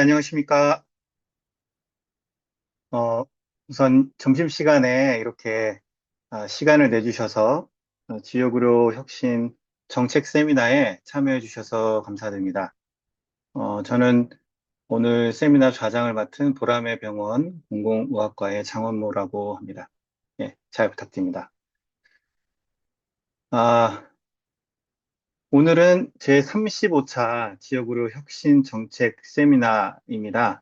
안녕하십니까. 어, 우선 점심시간에 이렇게 시간을 내주셔서 지역의료 혁신 정책 세미나에 참여해 주셔서 감사드립니다. 저는 오늘 세미나 좌장을 맡은 보람의 병원 공공의학과의 장원모라고 합니다. 예, 잘 부탁드립니다. 아, 오늘은 제 35차 지역의료 혁신 정책 세미나입니다.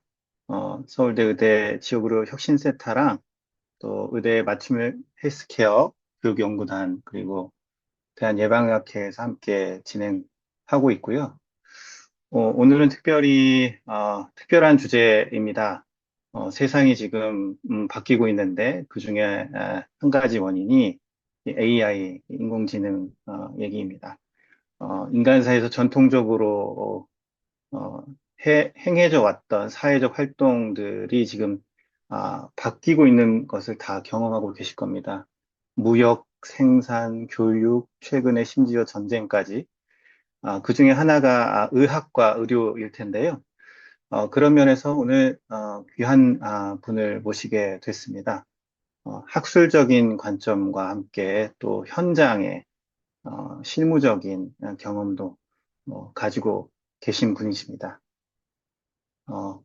서울대 의대 지역의료 혁신센터랑 또 의대 맞춤 헬스케어 교육연구단 그리고 대한예방의학회에서 함께 진행하고 있고요. 오늘은 특별히 특별한 주제입니다. 세상이 지금 바뀌고 있는데 그중에 한 가지 원인이 이 AI 인공지능 얘기입니다. 인간사에서 전통적으로 행해져 왔던 사회적 활동들이 지금 바뀌고 있는 것을 다 경험하고 계실 겁니다. 무역, 생산, 교육, 최근에 심지어 전쟁까지. 그 중에 하나가 의학과 의료일 텐데요. 그런 면에서 오늘 귀한 분을 모시게 됐습니다. 학술적인 관점과 함께 또 현장의 실무적인 경험도 가지고 계신 분이십니다. 어,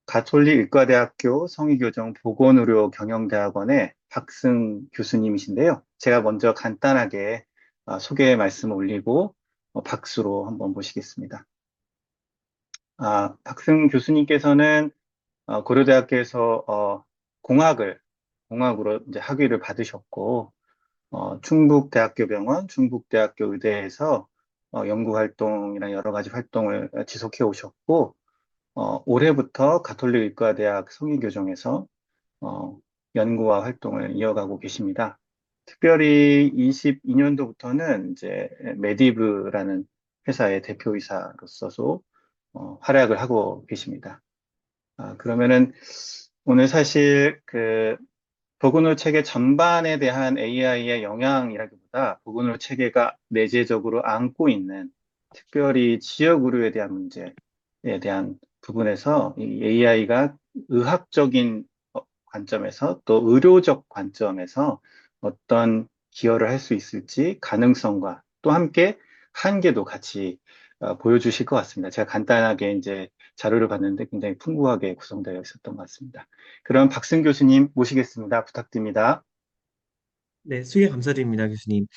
가톨릭 의과대학교 성의교정 보건의료 경영대학원의 박승 교수님이신데요. 제가 먼저 간단하게 소개 말씀을 올리고 박수로 한번 모시겠습니다. 박승 교수님께서는 고려대학교에서 공학으로 이제 학위를 받으셨고, 충북대학교 병원, 충북대학교 의대에서 연구활동이나 여러 가지 활동을 지속해 오셨고, 올해부터 가톨릭의과대학 성의교정에서 어, 연구와 활동을 이어가고 계십니다. 특별히 22년도부터는 이제 메디브라는 회사의 대표이사로서도 활약을 하고 계십니다. 그러면은 오늘 사실 그 보건의료 체계 전반에 대한 AI의 영향이라기보다 보건의료 체계가 내재적으로 안고 있는 특별히 지역 의료에 대한 문제에 대한 부분에서 이 AI가 의학적인 관점에서 또 의료적 관점에서 어떤 기여를 할 수 있을지 가능성과 또 함께 한계도 같이 보여주실 것 같습니다. 제가 간단하게 이제 자료를 봤는데 굉장히 풍부하게 구성되어 있었던 것 같습니다. 그럼 박승 교수님 모시겠습니다. 부탁드립니다. 네, 수고해 감사드립니다, 교수님.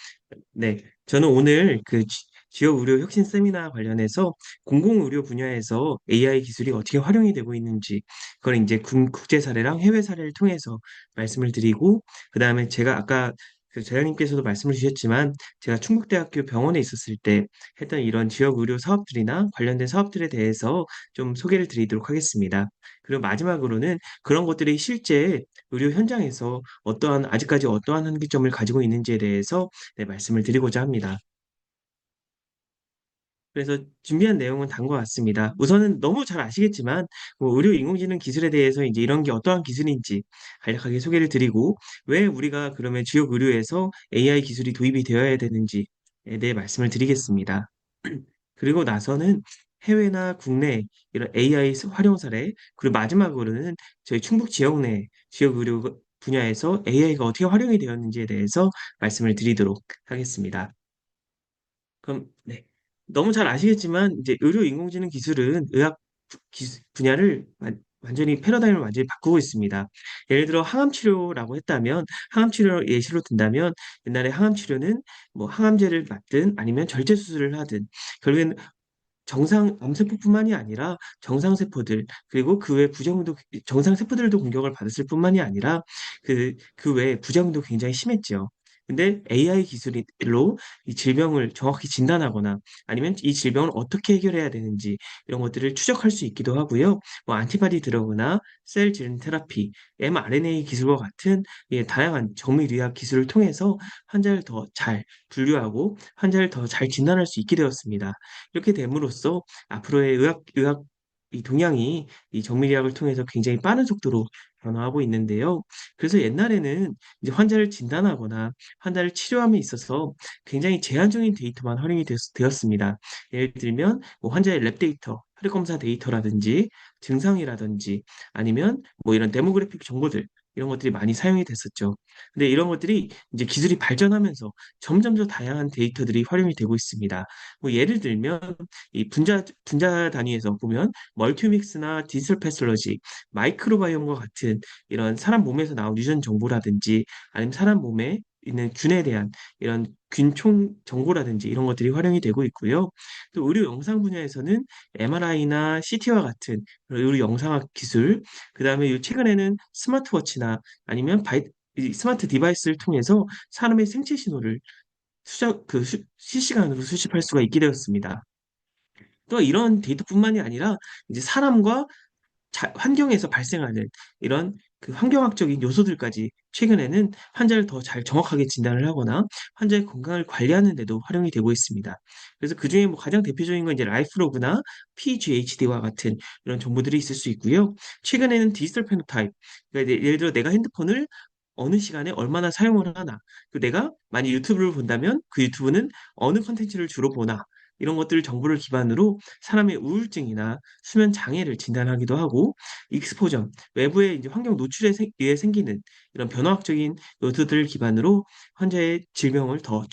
네, 저는 오늘 그 지역 의료 혁신 세미나 관련해서 공공의료 분야에서 AI 기술이 어떻게 활용이 되고 있는지, 그걸 이제 국제 사례랑 해외 사례를 통해서 말씀을 드리고, 그 다음에 제가 아까 그 재장님께서도 말씀을 주셨지만, 제가 충북대학교 병원에 있었을 때 했던 이런 지역 의료 사업들이나 관련된 사업들에 대해서 좀 소개를 드리도록 하겠습니다. 그리고 마지막으로는 그런 것들이 실제 의료 현장에서 아직까지 어떠한 한계점을 가지고 있는지에 대해서 네, 말씀을 드리고자 합니다. 그래서 준비한 내용은 다음과 같습니다. 우선은 너무 잘 아시겠지만 뭐 의료 인공지능 기술에 대해서 이제 이런 게 어떠한 기술인지 간략하게 소개를 드리고 왜 우리가 그러면 지역 의료에서 AI 기술이 도입이 되어야 되는지에 대해 말씀을 드리겠습니다. 그리고 나서는 해외나 국내 이런 AI 활용 사례, 그리고 마지막으로는 저희 충북 지역 내 지역 의료 분야에서 AI가 어떻게 활용이 되었는지에 대해서 말씀을 드리도록 하겠습니다. 그럼 네. 너무 잘 아시겠지만 이제 의료 인공지능 기술은 의학 분야를 완전히 패러다임을 완전히 바꾸고 있습니다. 예를 들어 항암 치료라고 했다면 항암 치료 예시로 든다면 옛날에 항암 치료는 뭐 항암제를 맞든 아니면 절제 수술을 하든 결국엔 정상 암세포뿐만이 아니라 정상세포들 그리고 그 외 부작용도 정상세포들도 공격을 받았을 뿐만이 아니라 그 외에 부작용도 굉장히 심했죠. 근데 AI 기술로 이 질병을 정확히 진단하거나 아니면 이 질병을 어떻게 해결해야 되는지 이런 것들을 추적할 수 있기도 하고요. 뭐 안티바디 드러그나 셀 지른 테라피, mRNA 기술과 같은 다양한 정밀의학 기술을 통해서 환자를 더 잘 분류하고 환자를 더 잘 진단할 수 있게 되었습니다. 이렇게 됨으로써 앞으로의 이 동향이 이 정밀의학을 통해서 굉장히 빠른 속도로 변화하고 있는데요. 그래서 옛날에는 이제 환자를 진단하거나 환자를 치료함에 있어서 굉장히 제한적인 데이터만 활용이 되었습니다. 예를 들면 뭐 환자의 랩 데이터 혈액 검사 데이터라든지 증상이라든지 아니면 뭐 이런 데모그래픽 정보들 이런 것들이 많이 사용이 됐었죠. 근데 이런 것들이 이제 기술이 발전하면서 점점 더 다양한 데이터들이 활용이 되고 있습니다. 뭐 예를 들면 이 분자 단위에서 보면 멀티믹스나 디지털 패솔로지, 마이크로바이옴과 같은 이런 사람 몸에서 나온 유전 정보라든지 아니면 사람 몸에 있는 균에 대한 이런 균총 정보라든지 이런 것들이 활용이 되고 있고요. 또 의료 영상 분야에서는 MRI나 CT와 같은 의료 영상학 기술, 그다음에 최근에는 스마트워치나 아니면 이 스마트 디바이스를 통해서 사람의 생체 신호를 실시간으로 수집할 수가 있게 되었습니다. 또 이런 데이터뿐만이 아니라 이제 사람과 환경에서 발생하는 이런 그 환경학적인 요소들까지 최근에는 환자를 더 잘 정확하게 진단을 하거나 환자의 건강을 관리하는 데도 활용이 되고 있습니다. 그래서 그중에 뭐 가장 대표적인 건 이제 라이프로그나 PGHD와 같은 이런 정보들이 있을 수 있고요. 최근에는 디지털 페노타입, 그러니까 예를 들어 내가 핸드폰을 어느 시간에 얼마나 사용을 하나, 그 내가 만약 유튜브를 본다면 그 유튜브는 어느 컨텐츠를 주로 보나, 이런 것들 정보를 기반으로 사람의 우울증이나 수면 장애를 진단하기도 하고 익스포전, 외부의 이제 환경 노출에 의해 생기는 이런 변화학적인 요소들을 기반으로 환자의 질병을 더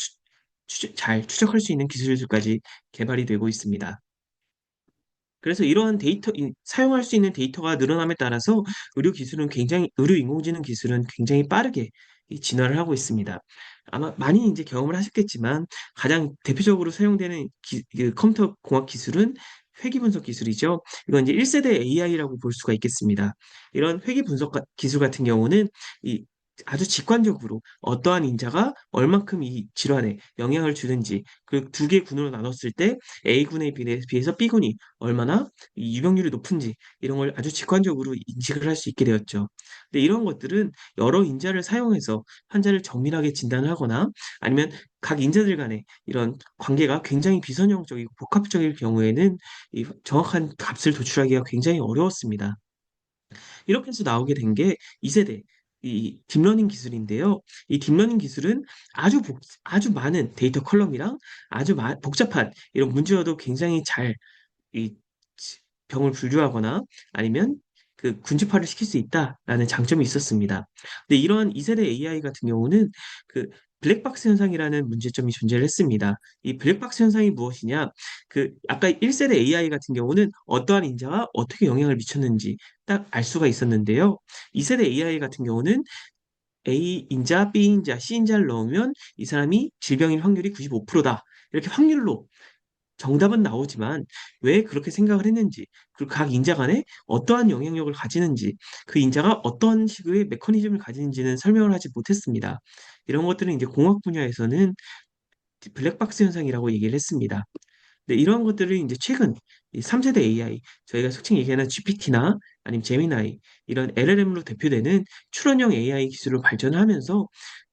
잘 추적할 수 있는 기술들까지 개발이 되고 있습니다. 그래서 이러한 사용할 수 있는 데이터가 늘어남에 따라서 의료 인공지능 기술은 굉장히 빠르게 이 진화를 하고 있습니다. 아마 많이 이제 경험을 하셨겠지만 가장 대표적으로 사용되는 그 컴퓨터 공학 기술은 회귀 분석 기술이죠. 이건 이제 1세대 AI라고 볼 수가 있겠습니다. 이런 회귀 분석 기술 같은 경우는 이 아주 직관적으로 어떠한 인자가 얼만큼 이 질환에 영향을 주는지 그 두 개의 군으로 나눴을 때 A군에 비해서 B군이 얼마나 이 유병률이 높은지 이런 걸 아주 직관적으로 인식을 할 수 있게 되었죠. 근데 이런 것들은 여러 인자를 사용해서 환자를 정밀하게 진단을 하거나 아니면 각 인자들 간의 이런 관계가 굉장히 비선형적이고 복합적일 경우에는 이 정확한 값을 도출하기가 굉장히 어려웠습니다. 이렇게 해서 나오게 된 게 2세대 이 딥러닝 기술인데요. 이 딥러닝 기술은 아주 많은 데이터 컬럼이랑 복잡한 이런 문제여도 굉장히 잘 이 병을 분류하거나 아니면 그 군집화를 시킬 수 있다라는 장점이 있었습니다. 근데 이러한 2세대 AI 같은 경우는 그 블랙박스 현상이라는 문제점이 존재를 했습니다. 이 블랙박스 현상이 무엇이냐? 그 아까 1세대 AI 같은 경우는 어떠한 인자가 어떻게 영향을 미쳤는지 딱 알 수가 있었는데요. 2세대 AI 같은 경우는 A인자, B인자, C인자를 넣으면 이 사람이 질병일 확률이 95%다. 이렇게 확률로 정답은 나오지만 왜 그렇게 생각을 했는지, 그리고 각 인자 간에 어떠한 영향력을 가지는지, 그 인자가 어떤 식의 메커니즘을 가지는지는 설명을 하지 못했습니다. 이런 것들은 이제 공학 분야에서는 블랙박스 현상이라고 얘기를 했습니다. 네, 이러한 것들을 이제 최근 이 3세대 AI, 저희가 속칭 얘기하는 GPT나 아니면 제미나이, 이런 LLM으로 대표되는 추론형 AI 기술을 발전하면서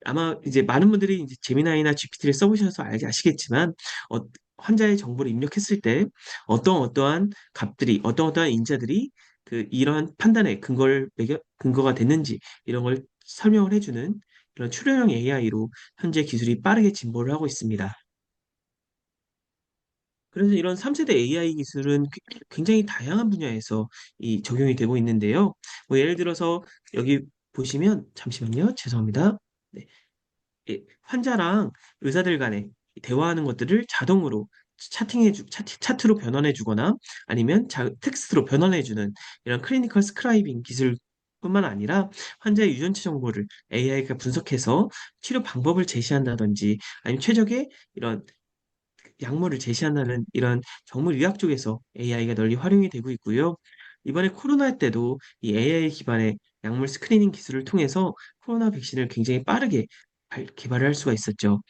아마 이제 많은 분들이 이제 제미나이나 GPT를 써보셔서 아시겠지만, 어, 환자의 정보를 입력했을 때 어떠한 값들이, 어떠한 인자들이 그 이러한 판단의 근거가 됐는지 이런 걸 설명을 해주는 이런 추론형 AI로 현재 기술이 빠르게 진보를 하고 있습니다. 그래서 이런 3세대 AI 기술은 굉장히 다양한 분야에서 이 적용이 되고 있는데요. 뭐 예를 들어서 여기 보시면 잠시만요. 죄송합니다. 네. 환자랑 의사들 간에 대화하는 것들을 자동으로 차트로 변환해 주거나 아니면 텍스트로 변환해 주는 이런 클리니컬 스크라이빙 기술뿐만 아니라 환자의 유전체 정보를 AI가 분석해서 치료 방법을 제시한다든지 아니면 최적의 이런 약물을 제시한다는 이런 정말 의학 쪽에서 AI가 널리 활용이 되고 있고요. 이번에 코로나 때도 이 AI 기반의 약물 스크리닝 기술을 통해서 코로나 백신을 굉장히 빠르게 개발을 할 수가 있었죠.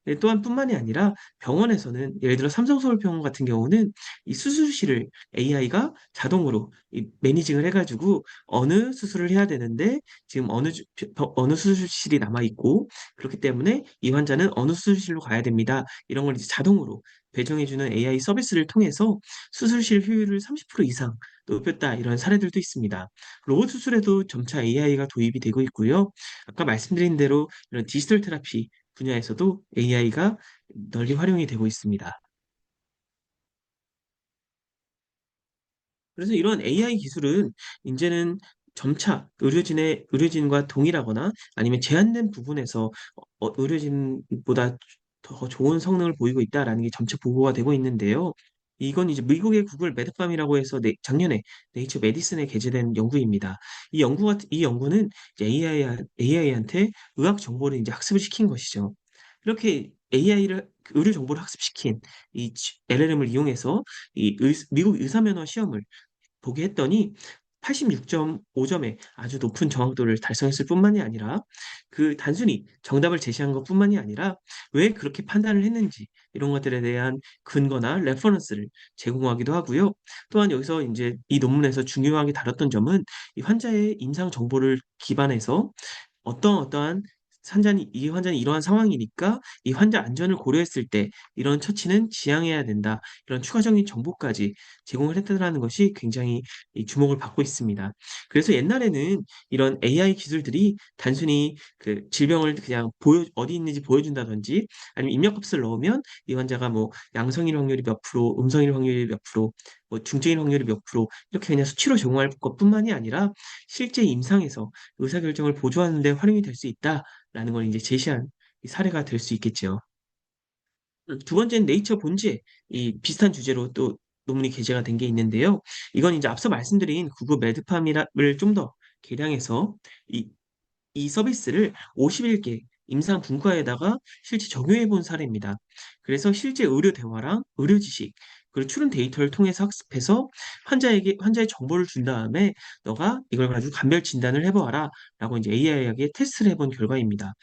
네, 또한 뿐만이 아니라 병원에서는 예를 들어 삼성서울병원 같은 경우는 이 수술실을 AI가 자동으로 이 매니징을 해가지고 어느 수술을 해야 되는데 지금 어느 수술실이 남아 있고 그렇기 때문에 이 환자는 어느 수술실로 가야 됩니다. 이런 걸 이제 자동으로 배정해주는 AI 서비스를 통해서 수술실 효율을 30% 이상 높였다 이런 사례들도 있습니다. 로봇 수술에도 점차 AI가 도입이 되고 있고요. 아까 말씀드린 대로 이런 디지털 테라피 분야에서도 AI가 널리 활용이 되고 있습니다. 그래서 이런 AI 기술은 이제는 점차 의료진과 동일하거나 아니면 제한된 부분에서 의료진보다 더 좋은 성능을 보이고 있다라는 게 점차 보고가 되고 있는데요. 이건 이제 미국의 구글 매드팜이라고 해서 작년에 네이처 메디슨에 게재된 연구입니다. 이 연구는 AI한테 의학 정보를 이제 학습을 시킨 것이죠. 이렇게 AI를 의료 정보를 학습시킨 이 LLM을 이용해서 미국 의사면허 시험을 보게 했더니 86.5점의 아주 높은 정확도를 달성했을 뿐만이 아니라 그 단순히 정답을 제시한 것뿐만이 아니라 왜 그렇게 판단을 했는지 이런 것들에 대한 근거나 레퍼런스를 제공하기도 하고요. 또한 여기서 이제 이 논문에서 중요하게 다뤘던 점은 이 환자의 임상 정보를 기반해서 어떠한 이 환자는 이러한 상황이니까 이 환자 안전을 고려했을 때 이런 처치는 지양해야 된다. 이런 추가적인 정보까지 제공을 했다는 것이 굉장히 이 주목을 받고 있습니다. 그래서 옛날에는 이런 AI 기술들이 단순히 그 질병을 그냥 어디 있는지 보여준다든지 아니면 입력값을 넣으면 이 환자가 뭐 양성일 확률이 몇 프로, 음성일 확률이 몇 프로, 뭐 중증일 확률이 몇 프로 이렇게 그냥 수치로 제공할 것뿐만이 아니라 실제 임상에서 의사결정을 보조하는 데 활용이 될 수 있다라는 걸 이제 제시한 이 사례가 될 수 있겠죠. 두 번째는 네이처 본지에 이 비슷한 주제로 또 논문이 게재가 된 게 있는데요. 이건 이제 앞서 말씀드린 구글 매드팜을 좀 더 개량해서 이, 이 서비스를 51개 임상 분과에다가 실제 적용해 본 사례입니다. 그래서 실제 의료 대화랑 의료 지식 그리고 추론 데이터를 통해서 학습해서 환자의 정보를 준 다음에 너가 이걸 가지고 감별 진단을 해보아라 라고 이제 AI에게 테스트를 해본 결과입니다.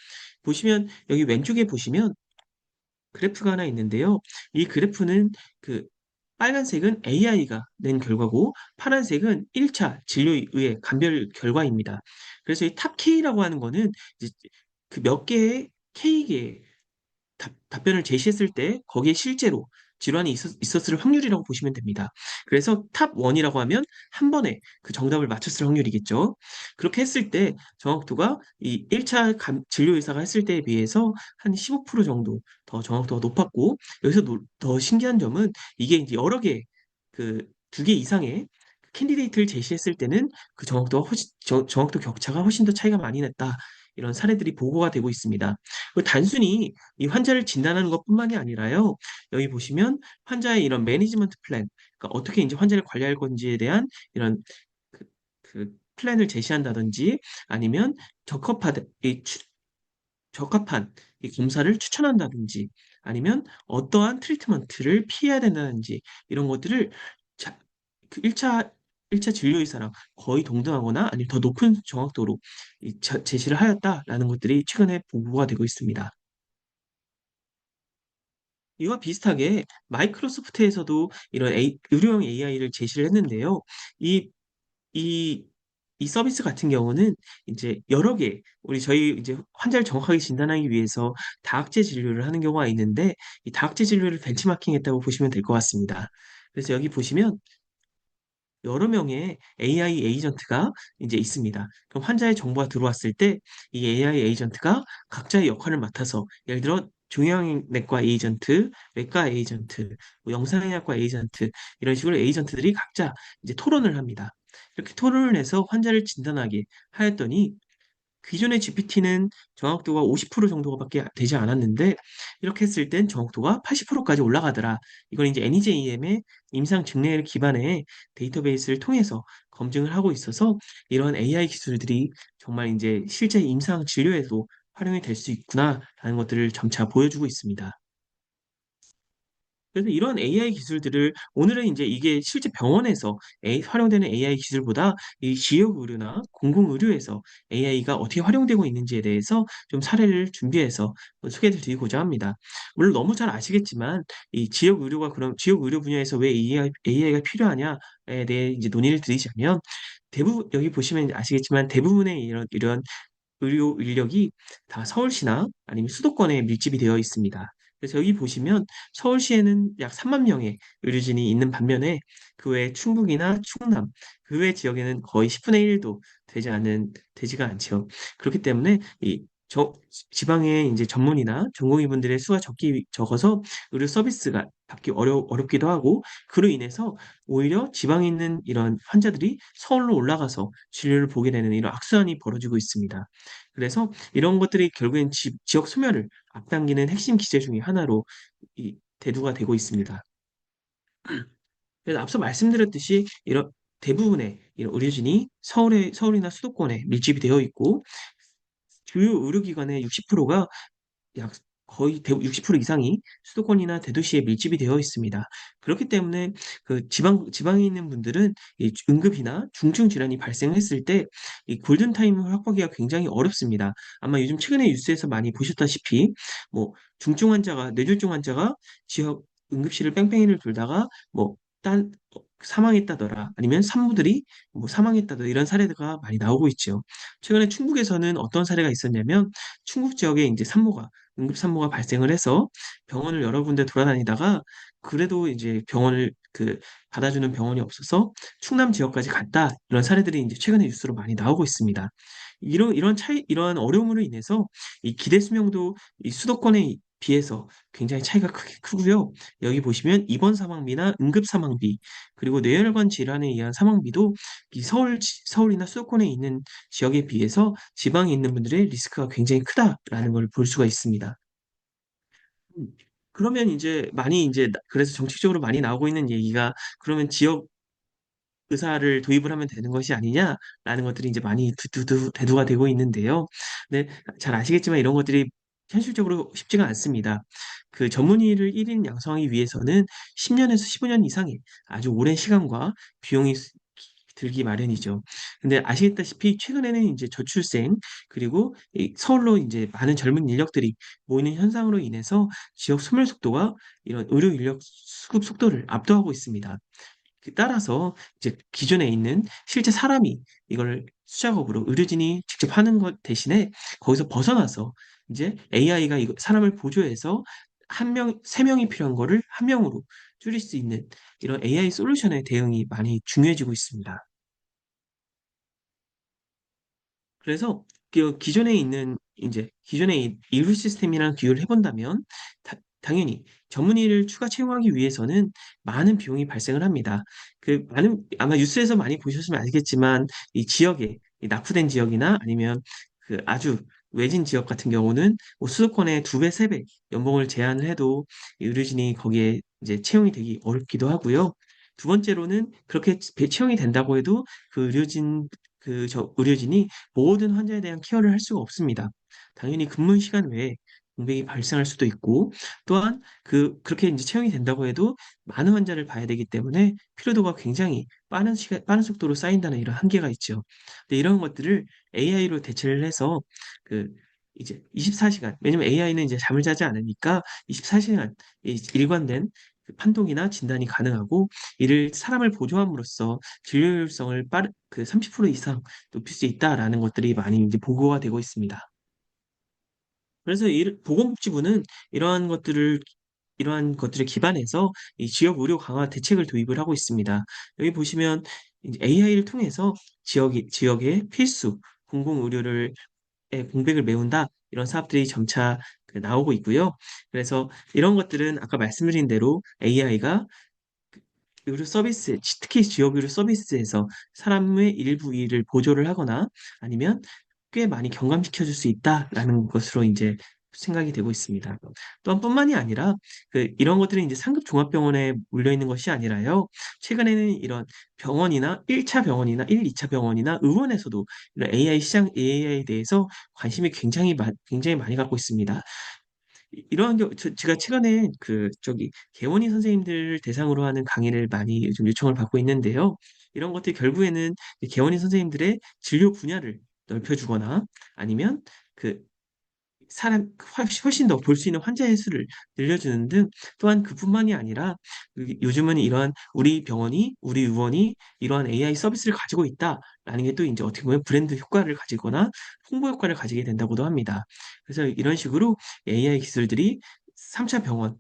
보시면 여기 왼쪽에 보시면 그래프가 하나 있는데요. 이 그래프는 그 빨간색은 AI가 낸 결과고 파란색은 1차 진료에 의해 감별 결과입니다. 그래서 이 탑 K라고 하는 거는 이제 그 몇 개의 K개의 답변을 제시했을 때 거기에 실제로 질환이 있었을 확률이라고 보시면 됩니다. 그래서 탑 1이라고 하면 한 번에 그 정답을 맞췄을 확률이겠죠. 그렇게 했을 때 정확도가 이 1차 진료 의사가 했을 때에 비해서 한 15% 정도 더 정확도가 높았고 여기서 더 신기한 점은 이게 이제 여러 개 그 두 개 이상의 캔디데이트를 제시했을 때는 그 정확도 격차가 훨씬 더 차이가 많이 났다. 이런 사례들이 보고가 되고 있습니다. 단순히 이 환자를 진단하는 것뿐만이 아니라요. 여기 보시면 환자의 이런 매니지먼트 플랜, 그러니까 어떻게 이제 환자를 관리할 건지에 대한 이런 그, 그 플랜을 제시한다든지 아니면 적합한 적합한 이 검사를 추천한다든지 아니면 어떠한 트리트먼트를 피해야 된다든지 이런 것들을 자, 그 1차 진료의사랑 거의 동등하거나 아니면 더 높은 정확도로 제시를 하였다라는 것들이 최근에 보고가 되고 있습니다. 이와 비슷하게 마이크로소프트에서도 이런 의료용 AI를 제시를 했는데요. 이, 이, 이 서비스 같은 경우는 이제 여러 개, 저희 이제 환자를 정확하게 진단하기 위해서 다학제 진료를 하는 경우가 있는데, 이 다학제 진료를 벤치마킹 했다고 보시면 될 것 같습니다. 그래서 여기 보시면 여러 명의 AI 에이전트가 이제 있습니다. 그럼 환자의 정보가 들어왔을 때 이 AI 에이전트가 각자의 역할을 맡아서 예를 들어 종양내과 에이전트, 외과 에이전트, 뭐 영상의학과 에이전트 이런 식으로 에이전트들이 각자 이제 토론을 합니다. 이렇게 토론을 해서 환자를 진단하게 하였더니 기존의 GPT는 정확도가 50% 정도밖에 되지 않았는데 이렇게 했을 땐 정확도가 80%까지 올라가더라. 이건 이제 NEJM의 임상 증례를 기반의 데이터베이스를 통해서 검증을 하고 있어서 이런 AI 기술들이 정말 이제 실제 임상 진료에도 활용이 될 수 있구나라는 것들을 점차 보여주고 있습니다. 그래서 이런 AI 기술들을 오늘은 이제 이게 실제 병원에서 활용되는 AI 기술보다 이 지역 의료나 공공 의료에서 AI가 어떻게 활용되고 있는지에 대해서 좀 사례를 준비해서 소개를 드리고자 합니다. 물론 너무 잘 아시겠지만 이 지역 의료 분야에서 왜 AI가 필요하냐에 대해 이제 논의를 드리자면 대부분 여기 보시면 아시겠지만 대부분의 이런 의료 인력이 다 서울시나 아니면 수도권에 밀집이 되어 있습니다. 그래서 여기 보시면 서울시에는 약 3만 명의 의료진이 있는 반면에 그 외 충북이나 충남, 그 외 지역에는 거의 10분의 1도 되지가 않죠. 그렇기 때문에 이 지방의 이제 전문의나 전공의분들의 수가 적어서 의료 서비스가 받기 어렵기도 하고, 그로 인해서 오히려 지방에 있는 이런 환자들이 서울로 올라가서 진료를 보게 되는 이런 악순환이 벌어지고 있습니다. 그래서 이런 것들이 결국엔 지역 소멸을 앞당기는 핵심 기제 중에 하나로 대두가 되고 있습니다. 그래서 앞서 말씀드렸듯이 이런 대부분의 이런 의료진이 서울이나 수도권에 밀집이 되어 있고, 주요 의료기관의 60%가 약 거의 60% 이상이 수도권이나 대도시에 밀집이 되어 있습니다. 그렇기 때문에 그 지방에 있는 분들은 이 응급이나 중증 질환이 발생했을 때 이 골든타임을 확보하기가 굉장히 어렵습니다. 아마 요즘 최근에 뉴스에서 많이 보셨다시피 뭐 뇌졸중 환자가 지역 응급실을 뺑뺑이를 돌다가 뭐 딴, 사망했다더라, 아니면 산모들이 뭐 사망했다더라, 이런 사례가 많이 나오고 있죠. 최근에 충북에서는 어떤 사례가 있었냐면, 충북 지역에 이제 응급 산모가 발생을 해서 병원을 여러 군데 돌아다니다가 그래도 이제 받아주는 병원이 없어서 충남 지역까지 갔다, 이런 사례들이 이제 최근에 뉴스로 많이 나오고 있습니다. 이러한 어려움으로 인해서 이 기대 수명도 이 수도권에 비해서 굉장히 차이가 크고요. 여기 보시면 입원 사망비나 응급 사망비, 그리고 뇌혈관 질환에 의한 사망비도 이 서울이나 수도권에 있는 지역에 비해서 지방에 있는 분들의 리스크가 굉장히 크다라는 걸 볼 수가 있습니다. 음, 그러면 그래서 정책적으로 많이 나오고 있는 얘기가, 그러면 지역 의사를 도입을 하면 되는 것이 아니냐라는 것들이 이제 많이 대두가 되고 있는데요. 네, 잘 아시겠지만 이런 것들이 현실적으로 쉽지가 않습니다. 그 전문의를 1인 양성하기 위해서는 10년에서 15년 이상의 아주 오랜 시간과 비용이 들기 마련이죠. 근데 아시다시피 최근에는 이제 저출생, 그리고 이 서울로 이제 많은 젊은 인력들이 모이는 현상으로 인해서 지역 소멸 속도가 이런 의료 인력 수급 속도를 압도하고 있습니다. 따라서 이제 기존에 있는 실제 사람이 이걸 수작업으로 의료진이 직접 하는 것 대신에 거기서 벗어나서 이제 AI가 사람을 보조해서 세 명이 필요한 거를 한 명으로 줄일 수 있는 이런 AI 솔루션의 대응이 많이 중요해지고 있습니다. 그래서 기존에 있는 이제 기존의 의료 시스템이랑 비교를 해본다면, 당연히 전문의를 추가 채용하기 위해서는 많은 비용이 발생을 합니다. 아마 뉴스에서 많이 보셨으면 알겠지만 이 지역에 이 낙후된 지역이나 아니면 그 아주 외진 지역 같은 경우는 뭐 수도권의 두 배, 세 배 연봉을 제한을 해도 이 의료진이 거기에 이제 채용이 되기 어렵기도 하고요. 두 번째로는 그렇게 채용이 된다고 해도 그 의료진이 모든 환자에 대한 케어를 할 수가 없습니다. 당연히 근무 시간 외에 공백이 발생할 수도 있고, 또한 그렇게 이제 채용이 된다고 해도 많은 환자를 봐야 되기 때문에 피로도가 굉장히 빠른 속도로 쌓인다는 이런 한계가 있죠. 근데 이런 것들을 AI로 대체를 해서 그 이제 24시간, 왜냐면 AI는 이제 잠을 자지 않으니까 24시간 일관된 그 판독이나 진단이 가능하고, 이를 사람을 보조함으로써 진료율성을 30% 이상 높일 수 있다라는 것들이 많이 이제 보고가 되고 있습니다. 그래서 보건복지부는 이러한 것들을 기반해서 이 지역 의료 강화 대책을 도입을 하고 있습니다. 여기 보시면 AI를 통해서 지역의 필수 공공 의료를 공백을 메운다, 이런 사업들이 점차 나오고 있고요. 그래서 이런 것들은 아까 말씀드린 대로 AI가 의료 서비스, 특히 지역 의료 서비스에서 사람의 일부 일을 보조를 하거나 아니면 꽤 많이 경감시켜 줄 수 있다라는 것으로 이제 생각이 되고 있습니다. 또한 뿐만이 아니라 이런 것들이 이제 상급 종합병원에 몰려 있는 것이 아니라요. 최근에는 이런 병원이나 1차 병원이나 1, 2차 병원이나 의원에서도 이런 AI에 대해서 관심이 굉장히 많이 갖고 있습니다. 제가 최근에 개원이 선생님들 대상으로 하는 강의를 많이 요즘 요청을 받고 있는데요. 이런 것들이 결국에는 개원이 선생님들의 진료 분야를 넓혀주거나 아니면 그 훨씬 더 볼 수 있는 환자의 수를 늘려주는 등, 또한 그뿐만이 아니라 요즘은 이러한 우리 의원이 이러한 AI 서비스를 가지고 있다라는 게 또 이제 어떻게 보면 브랜드 효과를 가지거나 홍보 효과를 가지게 된다고도 합니다. 그래서 이런 식으로 AI 기술들이 3차 병원,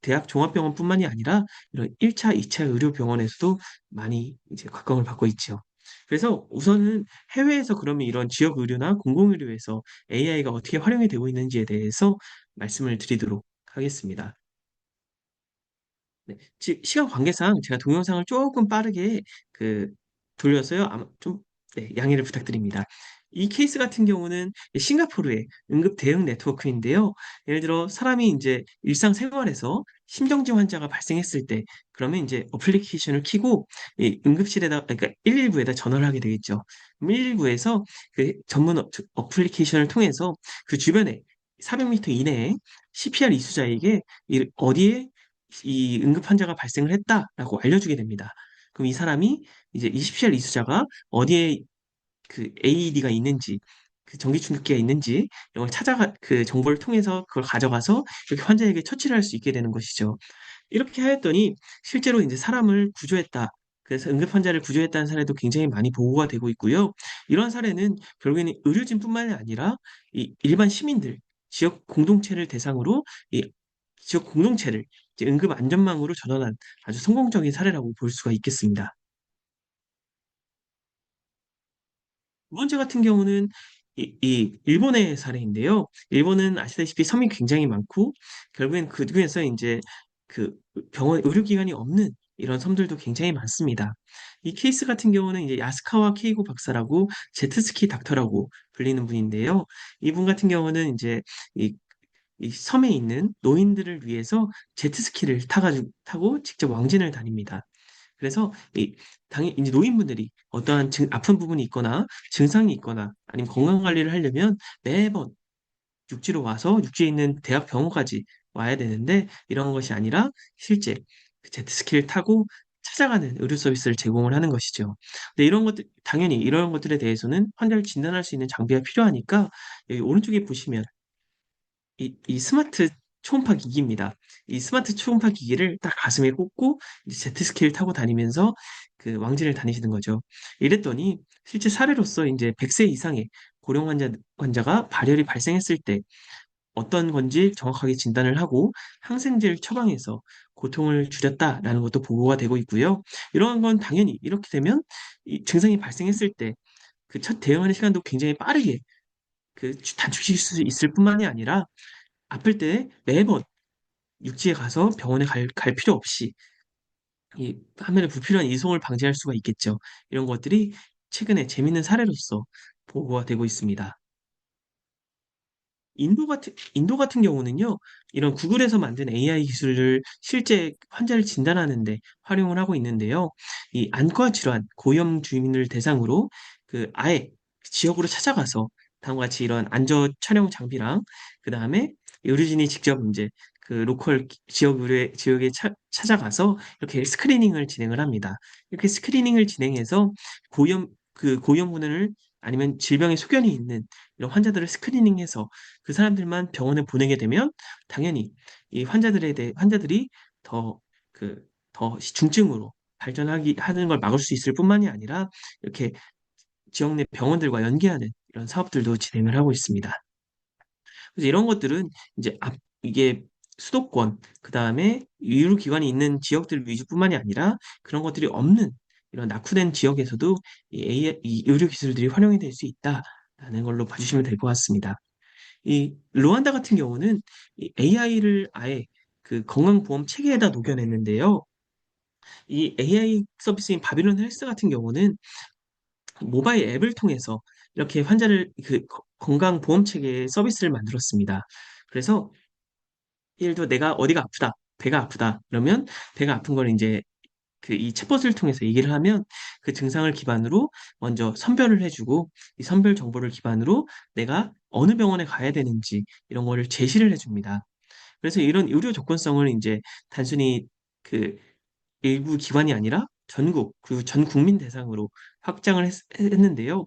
대학 종합병원뿐만이 아니라 이런 1차, 2차 의료병원에서도 많이 이제 각광을 받고 있죠. 그래서 우선은 해외에서 그러면 이런 지역 의료나 공공 의료에서 AI가 어떻게 활용이 되고 있는지에 대해서 말씀을 드리도록 하겠습니다. 네, 시간 관계상 제가 동영상을 조금 빠르게 그 돌려서요. 아마 좀 네, 양해를 부탁드립니다. 이 케이스 같은 경우는 싱가포르의 응급 대응 네트워크인데요. 예를 들어 사람이 이제 일상생활에서 심정지 환자가 발생했을 때 그러면 이제 어플리케이션을 켜고 이 응급실에다 그러니까 119에다 전화를 하게 되겠죠. 119에서 그 전문 어플리케이션을 통해서 그 주변에 400m 이내에 CPR 이수자에게 어디에 이 응급 환자가 발생을 했다라고 알려주게 됩니다. 그럼 이 사람이 이제 20시알 이수자가 어디에 그 AED가 있는지, 그 전기 충격기가 있는지 이런 걸 그 정보를 통해서 그걸 가져가서 이렇게 환자에게 처치를 할 수 있게 되는 것이죠. 이렇게 하였더니 실제로 이제 사람을 구조했다. 그래서 응급 환자를 구조했다는 사례도 굉장히 많이 보고가 되고 있고요. 이러한 사례는 결국에는 의료진뿐만이 아니라 이 일반 시민들, 지역 공동체를 대상으로 이 지역 공동체를 이제 응급 안전망으로 전환한 아주 성공적인 사례라고 볼 수가 있겠습니다. 두 번째 같은 경우는 이 일본의 사례인데요. 일본은 아시다시피 섬이 굉장히 많고 결국엔 그 중에서 이제 그 의료기관이 없는 이런 섬들도 굉장히 많습니다. 이 케이스 같은 경우는 이제 야스카와 케이고 박사라고 제트스키 닥터라고 불리는 분인데요. 이분 같은 경우는 이제 이, 이 섬에 있는 노인들을 위해서 제트스키를 타고 직접 왕진을 다닙니다. 그래서 이제 노인분들이 어떠한 아픈 부분이 있거나 증상이 있거나 아니면 건강 관리를 하려면 매번 육지로 와서 육지에 있는 대학 병원까지 와야 되는데 이런 것이 아니라 실제 그 제트스키를 타고 찾아가는 의료 서비스를 제공을 하는 것이죠. 근데 이런 것들 당연히 이런 것들에 대해서는 환자를 진단할 수 있는 장비가 필요하니까 여기 오른쪽에 보시면 이 스마트 초음파 기기입니다. 이 스마트 초음파 기기를 딱 가슴에 꽂고 이제 제트스키를 타고 다니면서 그 왕진을 다니시는 거죠. 이랬더니 실제 사례로서 이제 100세 이상의 고령 환자가 발열이 발생했을 때 어떤 건지 정확하게 진단을 하고 항생제를 처방해서 고통을 줄였다라는 것도 보고가 되고 있고요. 이러한 건 당연히 이렇게 되면 이 증상이 발생했을 때 그 첫 대응하는 시간도 굉장히 빠르게 그 단축시킬 수 있을 뿐만이 아니라 아플 때 매번 육지에 가서 병원에 갈 필요 없이 이 하면은 불필요한 이송을 방지할 수가 있겠죠. 이런 것들이 최근에 재밌는 사례로서 보고가 되고 있습니다. 인도 같은 경우는요, 이런 구글에서 만든 AI 기술을 실제 환자를 진단하는데 활용을 하고 있는데요. 이 안과 질환, 고염 주민을 대상으로 그 아예 지역으로 찾아가서 다음과 같이 이런 안저 촬영 장비랑 그 다음에 의료진이 직접 이제 그 로컬 지역에 찾아가서 이렇게 스크리닝을 진행을 합니다. 이렇게 스크리닝을 진행해서 고염 군원을 아니면 질병의 소견이 있는 이런 환자들을 스크리닝해서 그 사람들만 병원에 보내게 되면 당연히 이 환자들이 더 더 중증으로 발전하기 하는 걸 막을 수 있을 뿐만이 아니라 이렇게 지역 내 병원들과 연계하는 이런 사업들도 진행을 하고 있습니다. 그래서 이런 것들은 이제 이게 수도권, 그 다음에 의료기관이 있는 지역들 위주뿐만이 아니라 그런 것들이 없는 이런 낙후된 지역에서도 이 의료 기술들이 활용이 될 수 있다라는 걸로 봐주시면 될 것 같습니다. 이 루안다 같은 경우는 이 AI를 아예 그 건강보험 체계에다 녹여냈는데요. 이 AI 서비스인 바빌론 헬스 같은 경우는 모바일 앱을 통해서 이렇게 환자를 그 건강보험 체계의 서비스를 만들었습니다. 그래서 예를 들어 내가 어디가 아프다, 배가 아프다, 그러면 배가 아픈 걸 이제 그 이 챗봇을 통해서 얘기를 하면 그 증상을 기반으로 먼저 선별을 해주고 이 선별 정보를 기반으로 내가 어느 병원에 가야 되는지 이런 거를 제시를 해줍니다. 그래서 이런 의료 접근성을 이제 단순히 그 일부 기관이 아니라 전국 그리고 전 국민 대상으로 확장을 했는데요.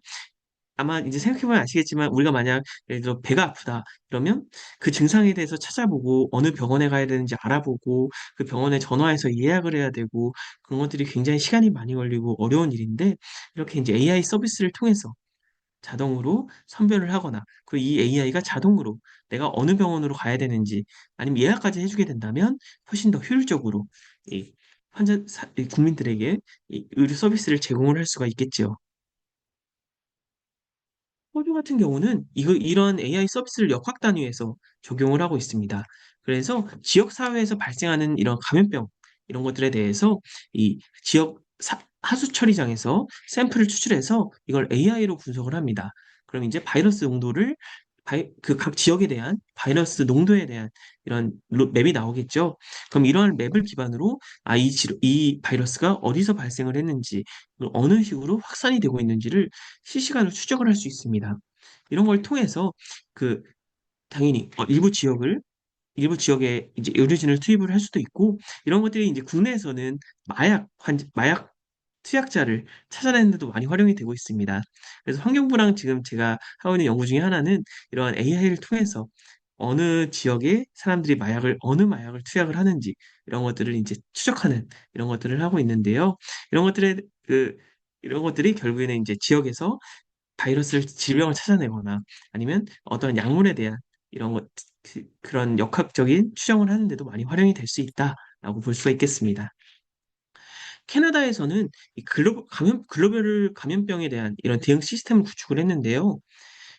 아마 이제 생각해보면 아시겠지만 우리가 만약 예를 들어 배가 아프다 그러면 그 증상에 대해서 찾아보고 어느 병원에 가야 되는지 알아보고 그 병원에 전화해서 예약을 해야 되고 그런 것들이 굉장히 시간이 많이 걸리고 어려운 일인데 이렇게 이제 AI 서비스를 통해서 자동으로 선별을 하거나 그리고 이 AI가 자동으로 내가 어느 병원으로 가야 되는지 아니면 예약까지 해주게 된다면 훨씬 더 효율적으로 이 이 국민들에게 이 의료 서비스를 제공을 할 수가 있겠죠. 호주 같은 경우는 이런 AI 서비스를 역학 단위에서 적용을 하고 있습니다. 그래서 지역 사회에서 발생하는 이런 감염병 이런 것들에 대해서 이 지역 하수 처리장에서 샘플을 추출해서 이걸 AI로 분석을 합니다. 그럼 이제 바이러스 농도를 그 각 지역에 대한 바이러스 농도에 대한 이런 맵이 나오겠죠. 그럼 이러한 맵을 기반으로 이 바이러스가 어디서 발생을 했는지, 그리고 어느 식으로 확산이 되고 있는지를 실시간으로 추적을 할 수 있습니다. 이런 걸 통해서 그 당연히 일부 지역에 이제 의료진을 투입을 할 수도 있고 이런 것들이 이제 국내에서는 마약 투약자를 찾아내는 데도 많이 활용이 되고 있습니다. 그래서 환경부랑 지금 제가 하고 있는 연구 중에 하나는 이러한 AI를 통해서 어느 지역에 사람들이 어느 마약을 투약을 하는지 이런 것들을 이제 추적하는 이런 것들을 하고 있는데요. 이런 것들의 그 이런 것들이 결국에는 이제 지역에서 질병을 찾아내거나 아니면 어떤 약물에 대한 이런 그런 역학적인 추정을 하는데도 많이 활용이 될 수 있다라고 볼 수가 있겠습니다. 캐나다에서는 이 글로벌 감염병에 대한 이런 대응 시스템을 구축을 했는데요.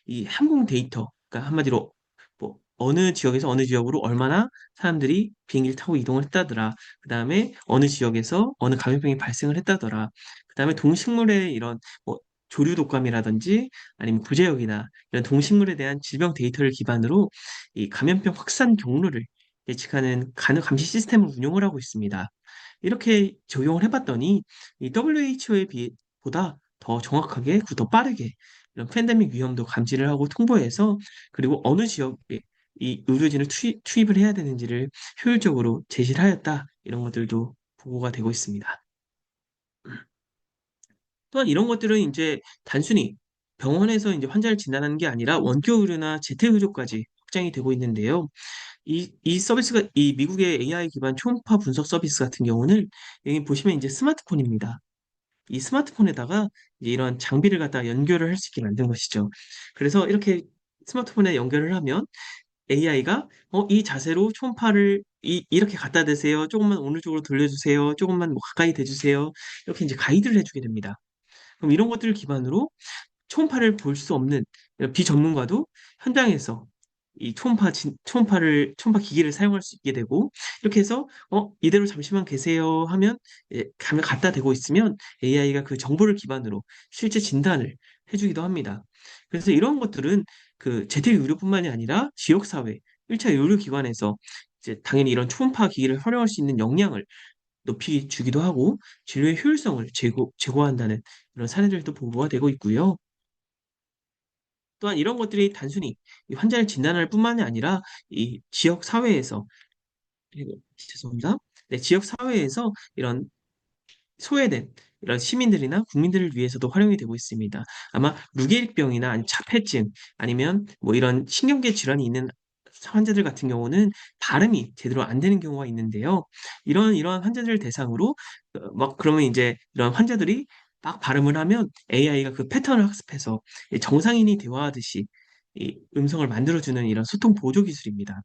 이 항공 데이터, 그러니까 한마디로 뭐 어느 지역에서 어느 지역으로 얼마나 사람들이 비행기를 타고 이동을 했다더라. 그다음에 어느 지역에서 어느 감염병이 발생을 했다더라. 그다음에 동식물의 이런 뭐 조류 독감이라든지 아니면 구제역이나 이런 동식물에 대한 질병 데이터를 기반으로 이 감염병 확산 경로를 예측하는 감시 시스템을 운용을 하고 있습니다. 이렇게 적용을 해봤더니 이 WHO에 비해 보다 더 정확하게, 더 빠르게 이런 팬데믹 위험도 감지를 하고 통보해서 그리고 어느 지역에 이 의료진을 투입을 해야 되는지를 효율적으로 제시를 하였다. 이런 것들도 보고가 되고 있습니다. 또한 이런 것들은 이제 단순히 병원에서 이제 환자를 진단하는 게 아니라 원격 의료나 재택의료까지 확장이 되고 있는데요. 이 미국의 AI 기반 초음파 분석 서비스 같은 경우는 여기 보시면 이제 스마트폰입니다. 이 스마트폰에다가 이제 이런 장비를 갖다 연결을 할 수 있게 만든 것이죠. 그래서 이렇게 스마트폰에 연결을 하면 AI가 이 자세로 초음파를 이렇게 갖다 대세요. 조금만 오른쪽으로 돌려주세요. 조금만 뭐 가까이 대주세요. 이렇게 이제 가이드를 해주게 됩니다. 그럼 이런 것들을 기반으로 초음파를 볼 수 없는 비전문가도 현장에서 이 초음파 기기를 사용할 수 있게 되고 이렇게 해서 이대로 잠시만 계세요 하면 가면 갖다 대고 있으면 AI가 그 정보를 기반으로 실제 진단을 해주기도 합니다. 그래서 이런 것들은 그 재택 의료뿐만이 아니라 지역 사회, 1차 의료기관에서 이제 당연히 이런 초음파 기기를 활용할 수 있는 역량을 높이 주기도 하고 진료의 효율성을 제고한다는 이런 사례들도 보고가 되고 있고요. 또한 이런 것들이 단순히 이 환자를 진단할 뿐만이 아니라 이 지역 사회에서 죄송합니다. 네, 지역 사회에서 이런 소외된 이런 시민들이나 국민들을 위해서도 활용이 되고 있습니다. 아마 루게릭병이나 아니면 자폐증 아니면 뭐 이런 신경계 질환이 있는 환자들 같은 경우는 발음이 제대로 안 되는 경우가 있는데요. 이런 환자들을 대상으로 막 그러면 이제 이런 환자들이 막 발음을 하면 AI가 그 패턴을 학습해서 이 정상인이 대화하듯이 이 음성을 만들어주는 이런 소통 보조 기술입니다.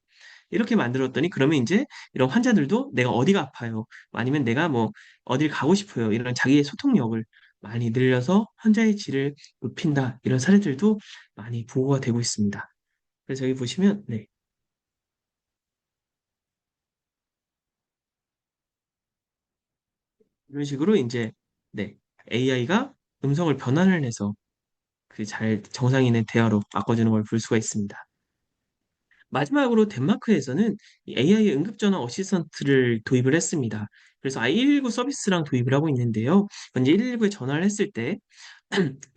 이렇게 만들었더니 그러면 이제 이런 환자들도 내가 어디가 아파요. 아니면 내가 뭐 어딜 가고 싶어요. 이런 자기의 소통력을 많이 늘려서 환자의 질을 높인다. 이런 사례들도 많이 보고가 되고 있습니다. 그래서 여기 보시면, 네. 이런 식으로 이제, 네. AI가 음성을 변환을 해서 그 정상인의 대화로 바꿔주는 걸 볼 수가 있습니다. 마지막으로 덴마크에서는 AI 응급전화 어시스턴트를 도입을 했습니다. 그래서 I119 서비스랑 도입을 하고 있는데요. 이제 119에 전화를 했을 때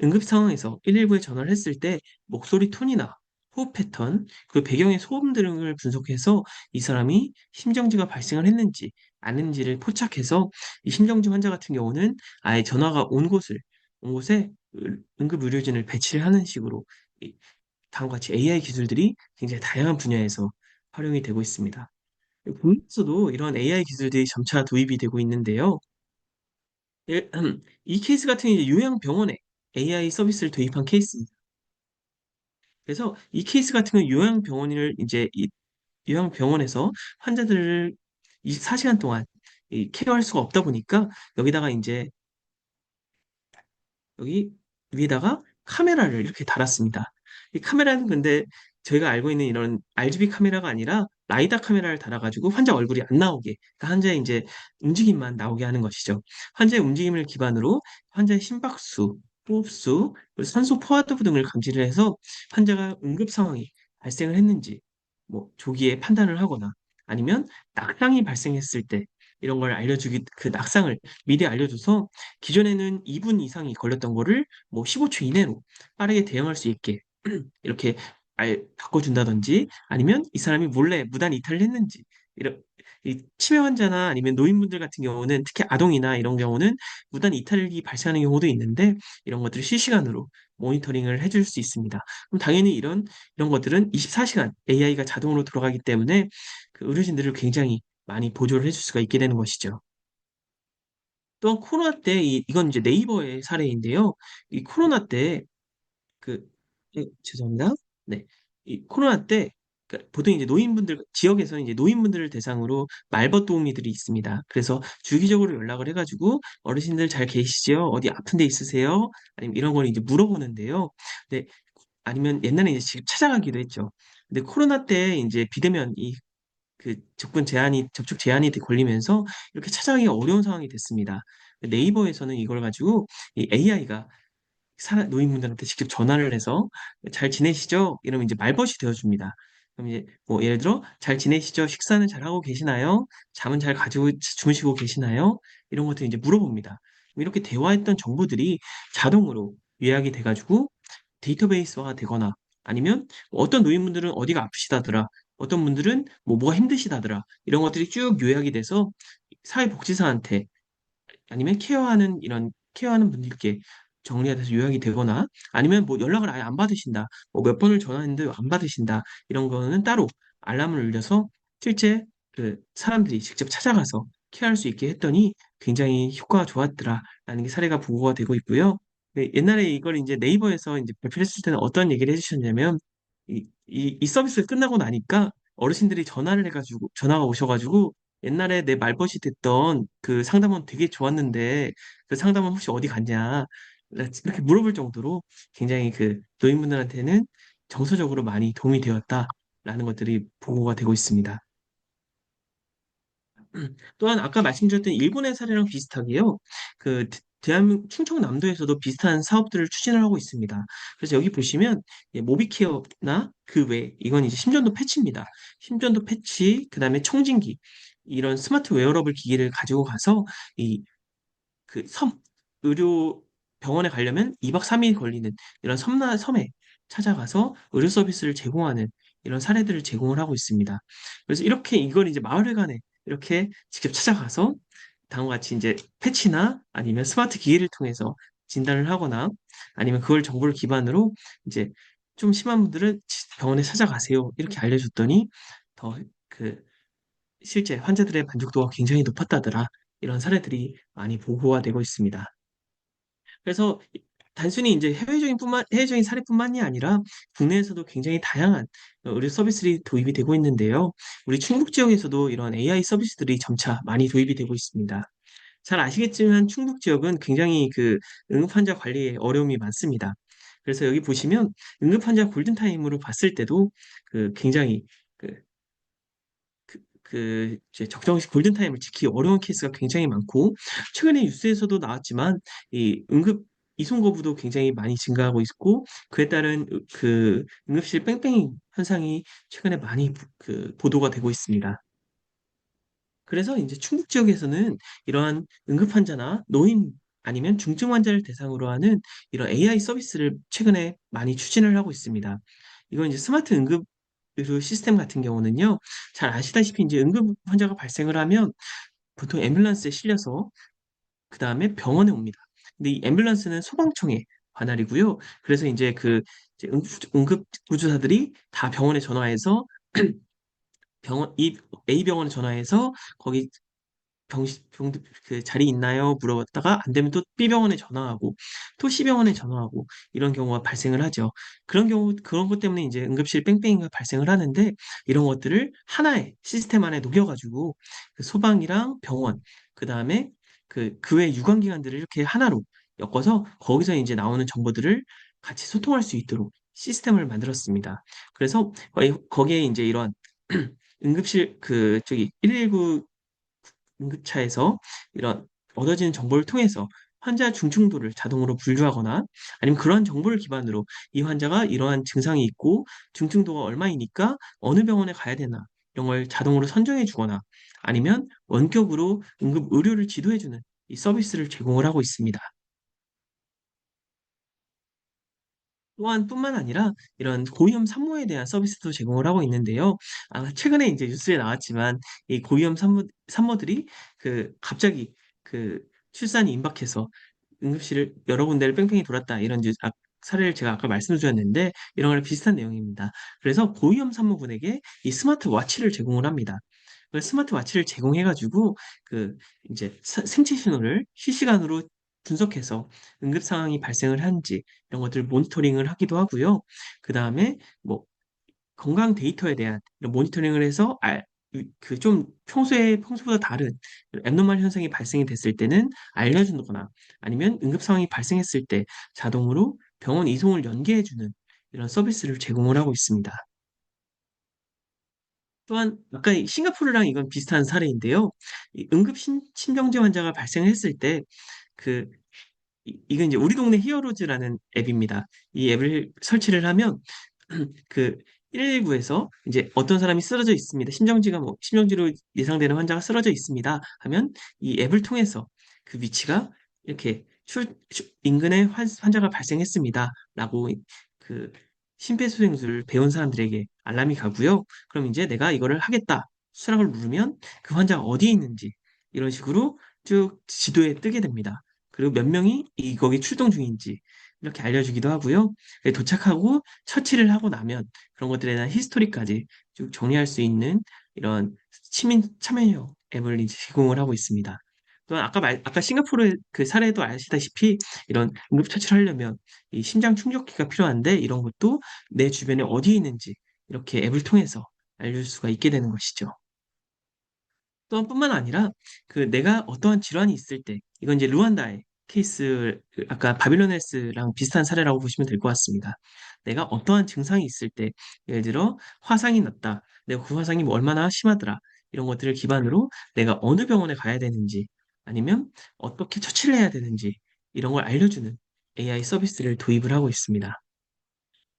응급 상황에서 119에 전화를 했을 때 목소리 톤이나 호흡 패턴, 그 배경의 소음 등을 분석해서 이 사람이 심정지가 발생을 했는지 아닌지를 포착해서 이 심정지 환자 같은 경우는 아예 전화가 온 곳에 응급 의료진을 배치를 하는 식으로 다음과 같이 AI 기술들이 굉장히 다양한 분야에서 활용이 되고 있습니다. 국내에서도 이런 AI 기술들이 점차 도입이 되고 있는데요. 이 케이스 같은 경우 요양병원에 AI 서비스를 도입한 케이스입니다. 그래서 이 케이스 같은 경우 요양병원에서 환자들을 24시간 동안 케어할 수가 없다 보니까 여기다가 이제 여기 위에다가 카메라를 이렇게 달았습니다. 이 카메라는 근데 저희가 알고 있는 이런 RGB 카메라가 아니라 라이다 카메라를 달아가지고 환자 얼굴이 안 나오게, 그러니까 환자의 이제 움직임만 나오게 하는 것이죠. 환자의 움직임을 기반으로 환자의 심박수, 호흡수, 그리고 산소 포화도 등을 감지를 해서 환자가 응급 상황이 발생을 했는지 뭐 조기에 판단을 하거나 아니면 낙상이 발생했을 때 이런 걸 알려주기, 그 낙상을 미리 알려줘서 기존에는 2분 이상이 걸렸던 거를 뭐 15초 이내로 빠르게 대응할 수 있게 이렇게 바꿔준다든지 아니면 이 사람이 몰래 무단 이탈을 했는지 이런 이 치매 환자나 아니면 노인분들 같은 경우는 특히 아동이나 이런 경우는 무단 이탈이 발생하는 경우도 있는데 이런 것들을 실시간으로 모니터링을 해줄 수 있습니다. 그럼 당연히 이런 것들은 24시간 AI가 자동으로 돌아가기 때문에 그 의료진들을 굉장히 많이 보조를 해줄 수가 있게 되는 것이죠. 또한 코로나 때 이건 이제 네이버의 사례인데요. 이 코로나 때 그, 죄송합니다. 네. 이 코로나 때, 보통 이제 노인분들, 지역에서는 이제 노인분들을 대상으로 말벗 도우미들이 있습니다. 그래서 주기적으로 연락을 해가지고, 어르신들 잘 계시죠? 어디 아픈 데 있으세요? 아니면 이런 걸 이제 물어보는데요. 네, 아니면 옛날에 이제 직접 찾아가기도 했죠. 근데 코로나 때 이제 비대면 접촉 제한이 걸리면서 이렇게 찾아가기가 어려운 상황이 됐습니다. 네이버에서는 이걸 가지고 이 AI가 노인분들한테 직접 전화를 해서 잘 지내시죠? 이러면 이제 말벗이 되어줍니다. 그럼 이제 뭐 예를 들어 잘 지내시죠? 식사는 잘 하고 계시나요? 잠은 잘 가지고 주무시고 계시나요? 이런 것들 이제 물어봅니다. 이렇게 대화했던 정보들이 자동으로 요약이 돼가지고 데이터베이스화가 되거나 아니면 뭐 어떤 노인분들은 어디가 아프시다더라. 어떤 분들은 뭐가 힘드시다더라. 이런 것들이 쭉 요약이 돼서 사회복지사한테 아니면 케어하는 분들께 정리가 돼서 요약이 되거나 아니면 뭐 연락을 아예 안 받으신다. 뭐 몇 번을 전화했는데 안 받으신다. 이런 거는 따로 알람을 울려서 실제 그 사람들이 직접 찾아가서 케어할 수 있게 했더니 굉장히 효과가 좋았더라라는 게 사례가 보고가 되고 있고요. 네, 옛날에 이걸 이제 네이버에서 이제 발표했을 때는 어떤 얘기를 해주셨냐면 이 서비스가 끝나고 나니까 어르신들이 전화가 오셔가지고 옛날에 내 말벗이 됐던 그 상담원 되게 좋았는데 그 상담원 혹시 어디 갔냐 이렇게 물어볼 정도로 굉장히 그 노인분들한테는 정서적으로 많이 도움이 되었다라는 것들이 보고가 되고 있습니다. 또한 아까 말씀드렸던 일본의 사례랑 비슷하게요. 대한민국 충청남도에서도 비슷한 사업들을 추진을 하고 있습니다. 그래서 여기 보시면 모비케어나 그 외 이건 이제 심전도 패치입니다. 심전도 패치, 그다음에 청진기 이런 스마트 웨어러블 기기를 가지고 가서 이 그 의료 병원에 가려면 2박 3일 걸리는 이런 섬에 찾아가서 의료 서비스를 제공하는 이런 사례들을 제공을 하고 있습니다. 그래서 이렇게 이걸 이제 마을회관에 이렇게 직접 찾아가서 다음과 같이 이제 패치나 아니면 스마트 기기를 통해서 진단을 하거나 아니면 그걸 정보를 기반으로 이제 좀 심한 분들은 병원에 찾아가세요. 이렇게 알려줬더니 더 그 실제 환자들의 만족도가 굉장히 높았다더라. 이런 사례들이 많이 보고가 되고 있습니다. 그래서 단순히 이제 해외적인 사례뿐만이 아니라 국내에서도 굉장히 다양한 의료 서비스들이 도입이 되고 있는데요. 우리 충북 지역에서도 이런 AI 서비스들이 점차 많이 도입이 되고 있습니다. 잘 아시겠지만 충북 지역은 굉장히 그 응급 환자 관리에 어려움이 많습니다. 그래서 여기 보시면 응급 환자 골든타임으로 봤을 때도 굉장히 그 이제 적정시 골든타임을 지키기 어려운 케이스가 굉장히 많고, 최근에 뉴스에서도 나왔지만, 이 응급 이송 거부도 굉장히 많이 증가하고 있고, 그에 따른 응급실 뺑뺑이 현상이 최근에 많이 보도가 되고 있습니다. 그래서 이제 충북 지역에서는 이러한 응급 환자나 노인 아니면 중증 환자를 대상으로 하는 이런 AI 서비스를 최근에 많이 추진을 하고 있습니다. 이건 이제 스마트 응급 의료 시스템 같은 경우는요, 잘 아시다시피 이제 응급 환자가 발생을 하면 보통 앰뷸런스에 실려서 그 다음에 병원에 옵니다. 근데 이 앰뷸런스는 소방청의 관할이고요. 그래서 이제 응급 구조사들이 다 병원에 전화해서 이 A 병원에 전화해서 거기 그 자리 있나요? 물어봤다가 안 되면 또 B병원에 전화하고 또 C병원에 전화하고 이런 경우가 발생을 하죠. 그런 것 때문에 이제 응급실 뺑뺑이가 발생을 하는데 이런 것들을 하나의 시스템 안에 녹여가지고 그 소방이랑 병원, 그 다음에 그 외 유관기관들을 이렇게 하나로 엮어서 거기서 이제 나오는 정보들을 같이 소통할 수 있도록 시스템을 만들었습니다. 그래서 거기에 이제 이런 응급실 그 저기 119 응급차에서 이런 얻어지는 정보를 통해서 환자 중증도를 자동으로 분류하거나 아니면 그러한 정보를 기반으로 이 환자가 이러한 증상이 있고 중증도가 얼마이니까 어느 병원에 가야 되나 이런 걸 자동으로 선정해 주거나 아니면 원격으로 응급 의료를 지도해 주는 이 서비스를 제공을 하고 있습니다. 또한 뿐만 아니라 이런 고위험 산모에 대한 서비스도 제공을 하고 있는데요. 최근에 이제 뉴스에 나왔지만 이 고위험 산모들이 갑자기 그 출산이 임박해서 응급실을 여러 군데를 뺑뺑이 돌았다 이런 사례를 제가 아까 말씀드렸는데 이런 거랑 비슷한 내용입니다. 그래서 고위험 산모분에게 이 스마트워치를 제공을 합니다. 그 스마트워치를 제공해가지고 그 이제 생체 신호를 실시간으로 분석해서 응급 상황이 발생을 한지 이런 것들 모니터링을 하기도 하고요. 그 다음에 뭐 건강 데이터에 대한 이런 모니터링을 해서 그 좀 평소보다 다른 앱노멀 현상이 발생이 됐을 때는 알려주거나 아니면 응급 상황이 발생했을 때 자동으로 병원 이송을 연계해주는 이런 서비스를 제공을 하고 있습니다. 또한 아까 이 싱가포르랑 이건 비슷한 사례인데요. 이 응급 심정지 환자가 발생했을 때 그 이건 이제 우리 동네 히어로즈라는 앱입니다. 이 앱을 설치를 하면 그 119에서 이제 어떤 사람이 쓰러져 있습니다. 심정지로 예상되는 환자가 쓰러져 있습니다. 하면 이 앱을 통해서 그 위치가 이렇게 인근에 환자가 발생했습니다. 라고 그 심폐소생술을 배운 사람들에게 알람이 가고요. 그럼 이제 내가 이거를 하겠다. 수락을 누르면 그 환자가 어디에 있는지 이런 식으로 쭉 지도에 뜨게 됩니다. 그리고 몇 명이 거기 출동 중인지 이렇게 알려주기도 하고요. 도착하고 처치를 하고 나면 그런 것들에 대한 히스토리까지 쭉 정리할 수 있는 이런 시민 참여형 앱을 이제 제공을 하고 있습니다. 또한 아까 싱가포르 그 사례도 아시다시피 이런 응급처치를 하려면 이 심장 충족기가 필요한데 이런 것도 내 주변에 어디에 있는지 이렇게 앱을 통해서 알려줄 수가 있게 되는 것이죠. 또한 뿐만 아니라 내가 어떠한 질환이 있을 때 이건 이제 루안다의 케이스 아까 바빌로네스랑 비슷한 사례라고 보시면 될 것 같습니다. 내가 어떠한 증상이 있을 때 예를 들어 화상이 났다. 내가 그 화상이 뭐 얼마나 심하더라. 이런 것들을 기반으로 내가 어느 병원에 가야 되는지 아니면 어떻게 처치를 해야 되는지 이런 걸 알려주는 AI 서비스를 도입을 하고 있습니다.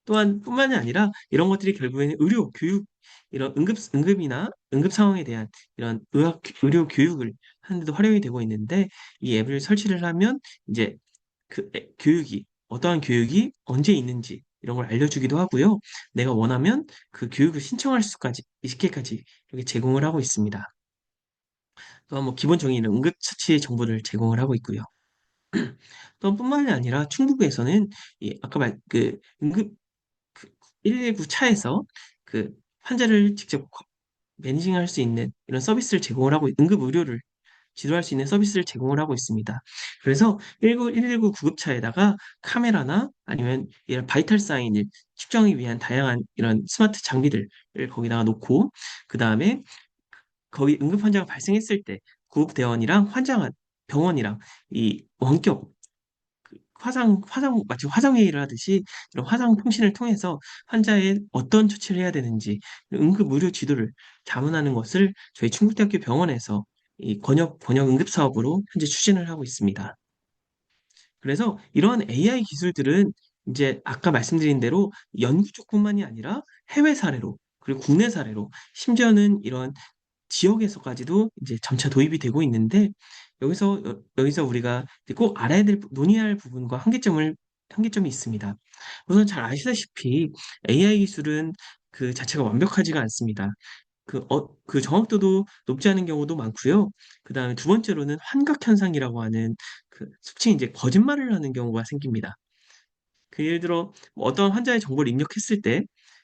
또한 뿐만이 아니라 이런 것들이 결국에는 의료, 교육, 이런 응급이나 응급 상황에 대한 이런 의료 교육을 하는데도 활용이 되고 있는데 이 앱을 설치를 하면 이제 어떠한 교육이 언제 있는지 이런 걸 알려주기도 하고요. 내가 원하면 그 교육을 신청할 수까지, 20개까지 이렇게 제공을 하고 있습니다. 또한 뭐 기본적인 이런 응급처치 정보를 제공을 하고 있고요. 또한 뿐만이 아니라 충북에서는 아까 응급 119 차에서 그 환자를 직접 매니징할 수 있는 이런 서비스를 제공을 하고 응급 의료를 지도할 수 있는 서비스를 제공을 하고 있습니다. 그래서 119 구급차에다가 카메라나 아니면 이런 바이탈 사인을 측정하기 위한 다양한 이런 스마트 장비들을 거기다가 놓고 그 다음에 거기 응급 환자가 발생했을 때 구급대원이랑 병원이랑 이 원격 마치 화상회의를 하듯이 이런 화상 통신을 통해서 환자의 어떤 처치를 해야 되는지 응급 의료 지도를 자문하는 것을 저희 충북대학교 병원에서 이 번역 응급 사업으로 현재 추진을 하고 있습니다. 그래서 이러한 AI 기술들은 이제 아까 말씀드린 대로 연구 쪽뿐만이 아니라 해외 사례로 그리고 국내 사례로 심지어는 이런 지역에서까지도 이제 점차 도입이 되고 있는데 여기서 우리가 꼭 논의해야 할 부분과 한계점이 있습니다. 우선 잘 아시다시피 AI 기술은 그 자체가 완벽하지가 않습니다. 그 정확도도 높지 않은 경우도 많고요. 그 다음에 두 번째로는 환각 현상이라고 하는 속칭 이제 거짓말을 하는 경우가 생깁니다. 예를 들어 뭐 어떤 환자의 정보를 입력했을 때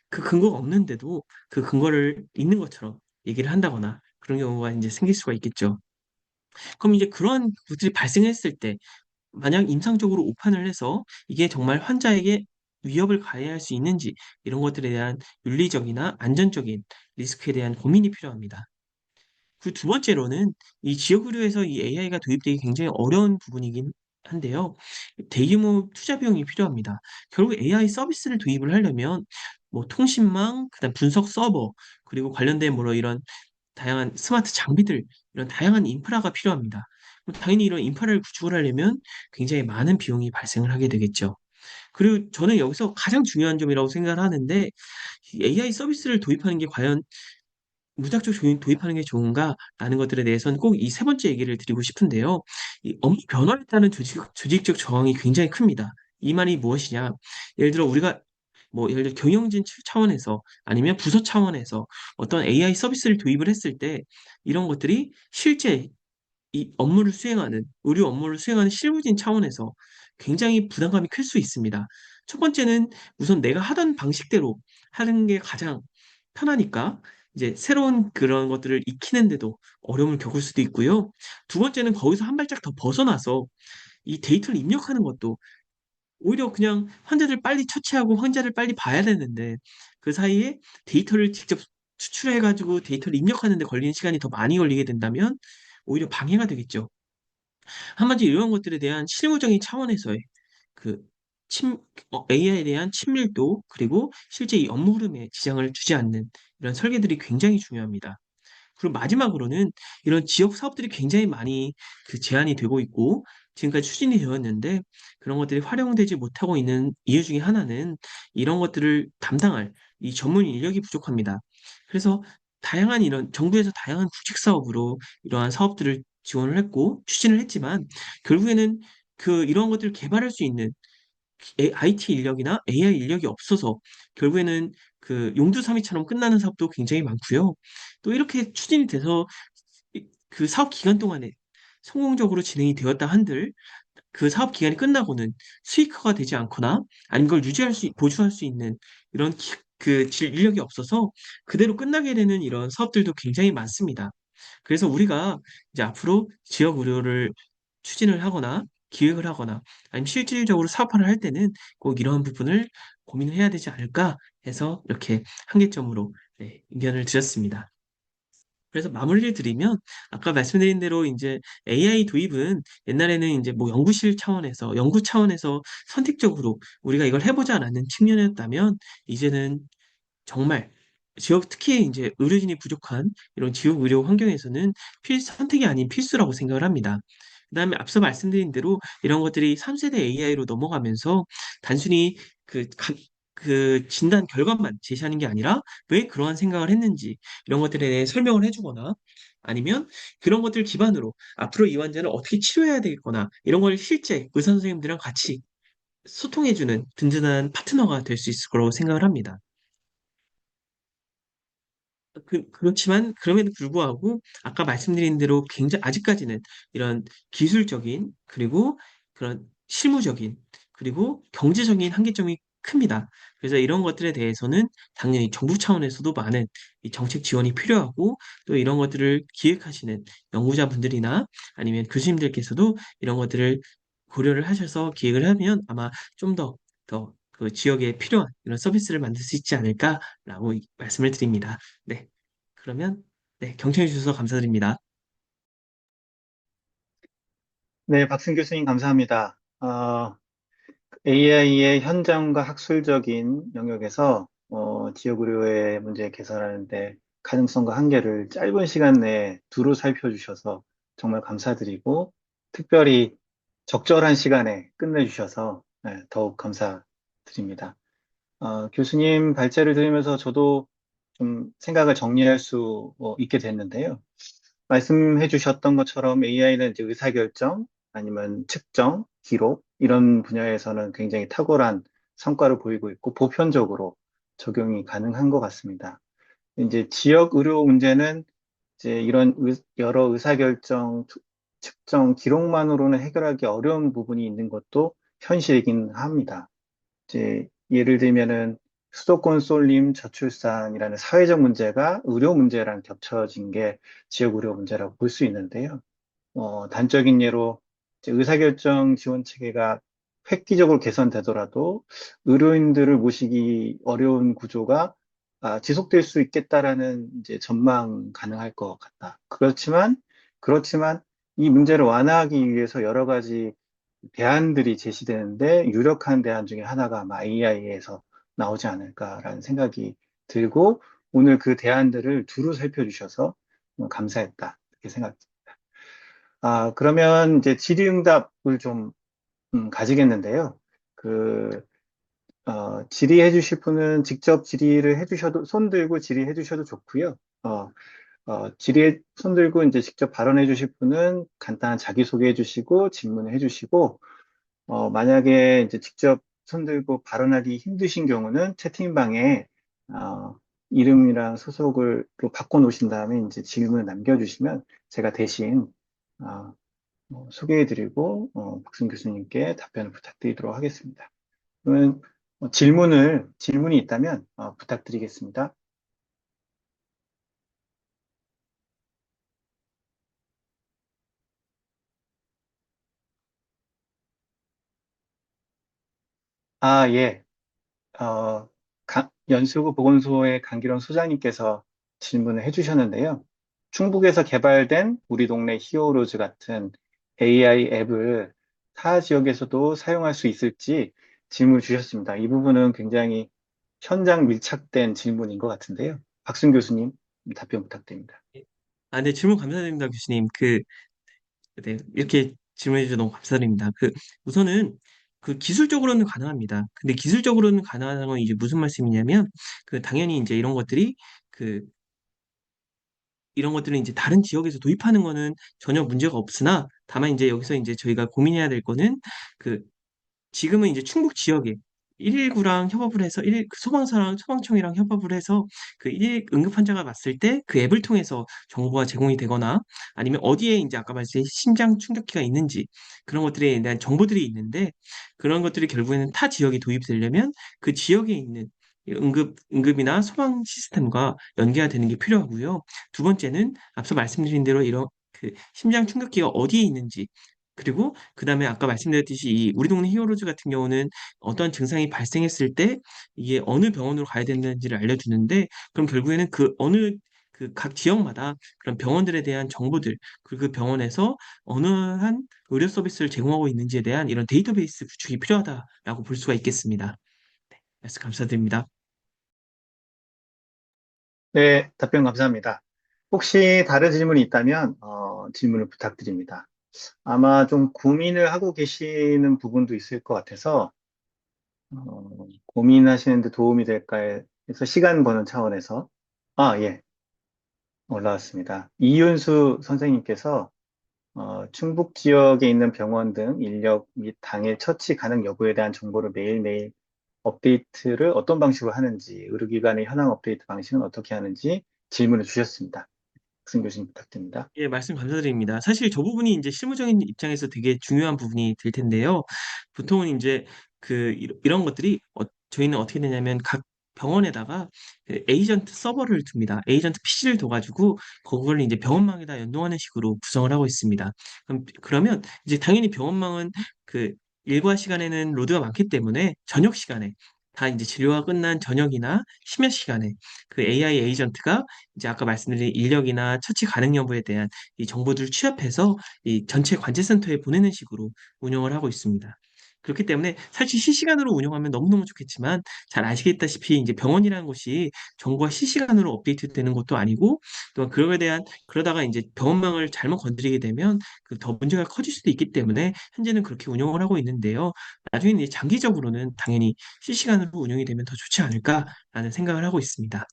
그 근거가 없는데도 그 근거를 있는 것처럼 얘기를 한다거나 그런 경우가 이제 생길 수가 있겠죠. 그럼 이제 그런 것들이 발생했을 때 만약 임상적으로 오판을 해서 이게 정말 환자에게 위협을 가해할 수 있는지 이런 것들에 대한 윤리적이나 안전적인 리스크에 대한 고민이 필요합니다. 그 두 번째로는 이 지역 의료에서 이 AI가 도입되기 굉장히 어려운 부분이긴 한데요. 대규모 투자 비용이 필요합니다. 결국 AI 서비스를 도입을 하려면 뭐 통신망, 그다음 분석 서버, 그리고 관련된 뭐 이런 다양한 스마트 장비들, 이런 다양한 인프라가 필요합니다. 그럼 당연히 이런 인프라를 구축을 하려면 굉장히 많은 비용이 발생을 하게 되겠죠. 그리고 저는 여기서 가장 중요한 점이라고 생각을 하는데, AI 서비스를 도입하는 게 과연 무작정 도입하는 게 좋은가라는 것들에 대해서는 꼭 이 세 번째 얘기를 드리고 싶은데요. 이 업무 변화에 따른 조직적 저항이 굉장히 큽니다. 이 말이 무엇이냐? 예를 들어 우리가 뭐 예를 들어 경영진 차원에서 아니면 부서 차원에서 어떤 AI 서비스를 도입을 했을 때 이런 것들이 실제 이 업무를 수행하는, 의료 업무를 수행하는 실무진 차원에서 굉장히 부담감이 클 수 있습니다. 첫 번째는 우선 내가 하던 방식대로 하는 게 가장 편하니까 이제 새로운 그런 것들을 익히는데도 어려움을 겪을 수도 있고요. 두 번째는 거기서 한 발짝 더 벗어나서 이 데이터를 입력하는 것도 오히려 그냥 환자들 빨리 처치하고 환자를 빨리 봐야 되는데 그 사이에 데이터를 직접 추출해가지고 데이터를 입력하는 데 걸리는 시간이 더 많이 걸리게 된다면 오히려 방해가 되겠죠. 한마디로 이런 것들에 대한 실무적인 차원에서의 그 침, AI에 대한 친밀도 그리고 실제 이 업무 흐름에 지장을 주지 않는 이런 설계들이 굉장히 중요합니다. 그리고 마지막으로는 이런 지역 사업들이 굉장히 많이 제한이 되고 있고 지금까지 추진이 되었는데 그런 것들이 활용되지 못하고 있는 이유 중에 하나는 이런 것들을 담당할 이 전문 인력이 부족합니다. 그래서 다양한 이런 정부에서 다양한 구직 사업으로 이러한 사업들을 지원을 했고 추진을 했지만 결국에는 이런 것들을 개발할 수 있는 IT 인력이나 AI 인력이 없어서 결국에는 용두사미처럼 끝나는 사업도 굉장히 많고요. 또 이렇게 추진이 돼서 그 사업 기간 동안에 성공적으로 진행이 되었다 한들 그 사업 기간이 끝나고는 수익화가 되지 않거나 아니면 그걸 보조할 수 있는 이런 인력이 없어서 그대로 끝나게 되는 이런 사업들도 굉장히 많습니다. 그래서 우리가 이제 앞으로 지역 의료를 추진을 하거나 기획을 하거나 아니면 실질적으로 사업화를 할 때는 꼭 이러한 부분을 고민을 해야 되지 않을까 해서 이렇게 한계점으로 네, 의견을 드렸습니다. 그래서 마무리를 드리면 아까 말씀드린 대로 이제 AI 도입은 옛날에는 이제 뭐 연구 차원에서 선택적으로 우리가 이걸 해보자라는 측면이었다면 이제는 정말 특히 이제 의료진이 부족한 이런 지역 의료 환경에서는 선택이 아닌 필수라고 생각을 합니다. 그다음에 앞서 말씀드린 대로 이런 것들이 3세대 AI로 넘어가면서 단순히 진단 결과만 제시하는 게 아니라 왜 그러한 생각을 했는지 이런 것들에 대해 설명을 해주거나 아니면 그런 것들 기반으로 앞으로 이 환자를 어떻게 치료해야 되겠거나 이런 걸 실제 의사 선생님들이랑 같이 소통해주는 든든한 파트너가 될 수 있을 거라고 생각을 합니다. 그렇지만 그럼에도 불구하고 아까 말씀드린 대로 굉장히 아직까지는 이런 기술적인 그리고 그런 실무적인 그리고 경제적인 한계점이 큽니다. 그래서 이런 것들에 대해서는 당연히 정부 차원에서도 많은 이 정책 지원이 필요하고 또 이런 것들을 기획하시는 연구자분들이나 아니면 교수님들께서도 이런 것들을 고려를 하셔서 기획을 하면 아마 좀 더 그 지역에 필요한 이런 서비스를 만들 수 있지 않을까라고 말씀을 드립니다. 네. 그러면, 네, 경청해 주셔서 감사드립니다. 네, 박승 교수님 감사합니다. AI의 현장과 학술적인 영역에서 지역의료의 문제 개선하는데 가능성과 한계를 짧은 시간 내에 두루 살펴주셔서 정말 감사드리고 특별히 적절한 시간에 끝내주셔서 네, 더욱 감사드립니다. 교수님 발제를 들으면서 저도 좀 생각을 정리할 수 있게 됐는데요. 말씀해 주셨던 것처럼 AI는 이제 의사결정 아니면 측정, 기록 이런 분야에서는 굉장히 탁월한 성과를 보이고 있고 보편적으로 적용이 가능한 것 같습니다. 이제 지역 의료 문제는 이제 이런 여러 의사결정, 측정, 기록만으로는 해결하기 어려운 부분이 있는 것도 현실이긴 합니다. 이제 예를 들면은 수도권 쏠림 저출산이라는 사회적 문제가 의료 문제랑 겹쳐진 게 지역 의료 문제라고 볼 수 있는데요. 단적인 예로 이제 의사결정 지원 체계가 획기적으로 개선되더라도 의료인들을 모시기 어려운 구조가 지속될 수 있겠다라는 이제 전망 가능할 것 같다. 그렇지만 이 문제를 완화하기 위해서 여러 가지 대안들이 제시되는데 유력한 대안 중에 하나가 아마 AI에서 나오지 않을까라는 생각이 들고 오늘 그 대안들을 두루 살펴주셔서 감사했다. 이렇게 생각합니다. 그러면 이제 질의응답을 좀 가지겠는데요. 그 질의해 주실 분은 직접 질의를 해 주셔도, 손 들고 질의해 주셔도 좋고요. 질의에 손 들고 이제 직접 발언해 주실 분은 간단한 자기소개해 주시고 질문을 해 주시고, 만약에 이제 직접 손 들고 발언하기 힘드신 경우는 채팅방에, 어, 이름이랑 소속을 또 바꿔 놓으신 다음에 이제 질문을 남겨주시면 제가 대신, 어, 소개해 드리고, 박승 교수님께 답변을 부탁드리도록 하겠습니다. 그러면 질문이 있다면 부탁드리겠습니다. 예. 연수구 보건소의 강기론 소장님께서 질문을 해주셨는데요. 충북에서 개발된 우리 동네 히어로즈 같은 AI 앱을 타 지역에서도 사용할 수 있을지 질문을 주셨습니다. 이 부분은 굉장히 현장 밀착된 질문인 것 같은데요. 박순 교수님 답변 부탁드립니다. 네, 질문 감사드립니다, 교수님. 네, 이렇게 질문해 주셔서 너무 감사드립니다. 우선은 기술적으로는 가능합니다. 근데 기술적으로는 가능한 건 이제 무슨 말씀이냐면, 당연히 이제 그, 이런 것들은 이제 다른 지역에서 도입하는 거는 전혀 문제가 없으나, 다만 이제 여기서 이제 저희가 고민해야 될 거는, 그, 지금은 이제 충북 지역에 119랑 협업을 해서 소방서랑 소방청이랑 협업을 해서 응급 환자가 왔을 때 그 앱을 통해서 정보가 제공이 되거나 아니면 어디에 이제 아까 말씀하신 심장 충격기가 있는지 그런 것들에 대한 정보들이 있는데 그런 것들이 결국에는 타 지역에 도입되려면 그 지역에 있는 이 응급이나 소방 시스템과 연계가 되는 게 필요하고요. 두 번째는 앞서 말씀드린 대로 이런 심장 충격기가 어디에 있는지 그리고 그다음에 아까 말씀드렸듯이 이 우리 동네 히어로즈 같은 경우는 어떤 증상이 발생했을 때 이게 어느 병원으로 가야 되는지를 알려주는데 그럼 결국에는 각 지역마다 그런 병원들에 대한 정보들 그리고 그 병원에서 어느 한 의료 서비스를 제공하고 있는지에 대한 이런 데이터베이스 구축이 필요하다라고 볼 수가 있겠습니다. 네, 말씀 감사드립니다. 네, 답변 감사합니다. 혹시 다른 질문이 있다면 질문을 부탁드립니다. 아마 좀 고민을 하고 계시는 부분도 있을 것 같아서 고민하시는데 도움이 될까 해서 시간 버는 차원에서 예, 올라왔습니다. 이윤수 선생님께서 충북 지역에 있는 병원 등 인력 및 당일 처치 가능 여부에 대한 정보를 매일매일 업데이트를 어떤 방식으로 하는지, 의료기관의 현황 업데이트 방식은 어떻게 하는지 질문을 주셨습니다. 박승 교수님 부탁드립니다. 예, 말씀 감사드립니다. 사실 저 부분이 이제 실무적인 입장에서 되게 중요한 부분이 될 텐데요. 보통은 이제 이런 것들이 저희는 어떻게 되냐면 각 병원에다가 에이전트 서버를 둡니다. 에이전트 PC를 둬가지고 그걸 이제 병원망에다 연동하는 식으로 구성을 하고 있습니다. 그러면 이제 당연히 병원망은 그 일과 시간에는 로드가 많기 때문에 저녁 시간에 다 이제 진료가 끝난 저녁이나 심야 시간에 그 AI 에이전트가 이제 아까 말씀드린 인력이나 처치 가능 여부에 대한 이 정보들을 취합해서 이 전체 관제센터에 보내는 식으로 운영을 하고 있습니다. 그렇기 때문에 사실 실시간으로 운영하면 너무너무 좋겠지만 잘 아시겠다시피 이제 병원이라는 곳이 정보가 실시간으로 업데이트되는 것도 아니고 또 그러다가 이제 병원망을 잘못 건드리게 되면 더 문제가 커질 수도 있기 때문에 현재는 그렇게 운영을 하고 있는데요. 나중에는 이제 장기적으로는 당연히 실시간으로 운영이 되면 더 좋지 않을까라는 생각을 하고 있습니다.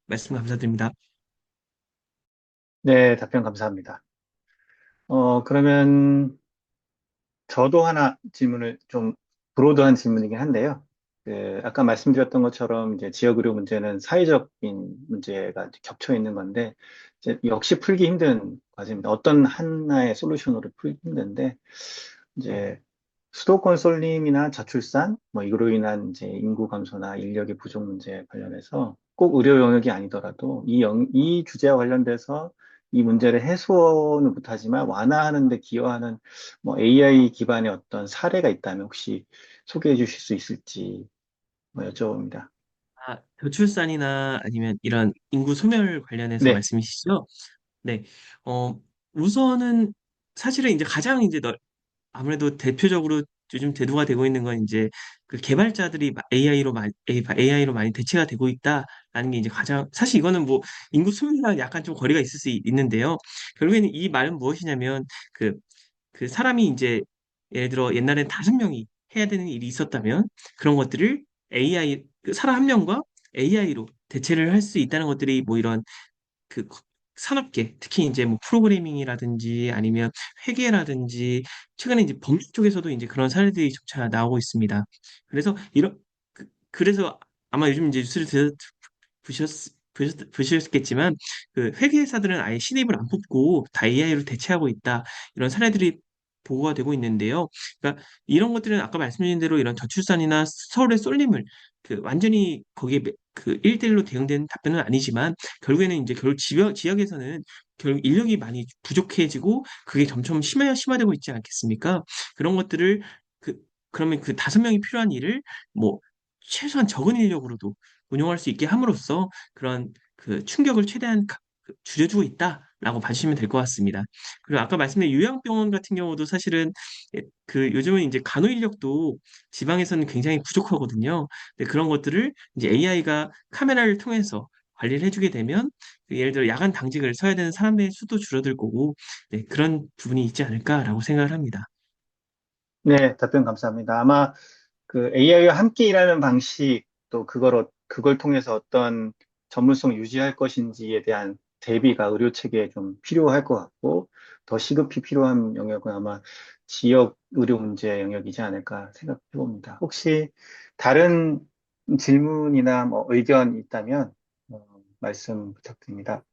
말씀 감사드립니다. 네, 답변 감사합니다. 그러면 저도 하나 질문을 좀 브로드한 질문이긴 한데요. 아까 말씀드렸던 것처럼 이제 지역 의료 문제는 사회적인 문제가 겹쳐 있는 건데, 이제 역시 풀기 힘든 과제입니다. 어떤 하나의 솔루션으로 풀기 힘든데, 이제 수도권 쏠림이나 저출산, 뭐 이로 인한 이제 인구 감소나 인력의 부족 문제 관련해서 꼭 의료 영역이 아니더라도 이 주제와 관련돼서 이 문제를 해소는 못하지만 완화하는 데 기여하는 뭐 AI 기반의 어떤 사례가 있다면 혹시 소개해 주실 수 있을지 뭐 여쭤봅니다. 저출산이나 아니면 이런 인구 소멸 관련해서 네, 말씀이시죠? 네. 우선은 사실은 이제 아무래도 대표적으로 요즘 대두가 되고 있는 건 이제 그 개발자들이 AI로 많이 대체가 되고 있다라는 게 이제 가장, 사실 이거는 뭐 인구 수명이랑 약간 좀 거리가 있을 수 있는데요. 결국에는 이 말은 무엇이냐면 그, 그 사람이 이제 예를 들어 옛날엔 5명이 해야 되는 일이 있었다면 그런 것들을 그 사람 한 명과 AI로 대체를 할 수 있다는 것들이 뭐 이런 그 산업계, 특히 이제 뭐 프로그래밍이라든지 아니면 회계라든지 최근에 이제 법률 쪽에서도 이제 그런 사례들이 점차 나오고 있습니다. 그래서 그래서 아마 요즘 이제 뉴스를 보셨겠지만 그 회계사들은 아예 신입을 안 뽑고 다 AI로 대체하고 있다, 이런 사례들이 보고가 되고 있는데요. 그러니까 이런 것들은 아까 말씀드린 대로 이런 저출산이나 서울의 쏠림을 그 완전히 거기에 그 1대1로 대응되는 답변은 아니지만 결국에는 이제 결국 지역에서는 결국 인력이 많이 부족해지고 그게 점점 심화되고 있지 않겠습니까? 그런 것들을 그 그러면 그 5명이 필요한 일을 뭐 최소한 적은 인력으로도 운용할 수 있게 함으로써 그런 그 충격을 최대한 줄여주고 있다라고 봐주시면 될 것 같습니다. 그리고 아까 말씀드린 요양병원 같은 경우도 사실은 그 요즘은 이제 간호 인력도 지방에서는 굉장히 부족하거든요. 근데 그런 것들을 이제 AI가 카메라를 통해서 관리를 해주게 되면 그 예를 들어 야간 당직을 서야 되는 사람들의 수도 줄어들 거고, 네, 그런 부분이 있지 않을까라고 생각을 합니다. 네, 답변 감사합니다. 아마 그 AI와 함께 일하는 방식, 또 그걸 통해서 어떤 전문성 유지할 것인지에 대한 대비가 의료 체계에 좀 필요할 것 같고, 더 시급히 필요한 영역은 아마 지역 의료 문제 영역이지 않을까 생각해 봅니다. 혹시 다른 질문이나 뭐 의견 있다면 말씀 부탁드립니다.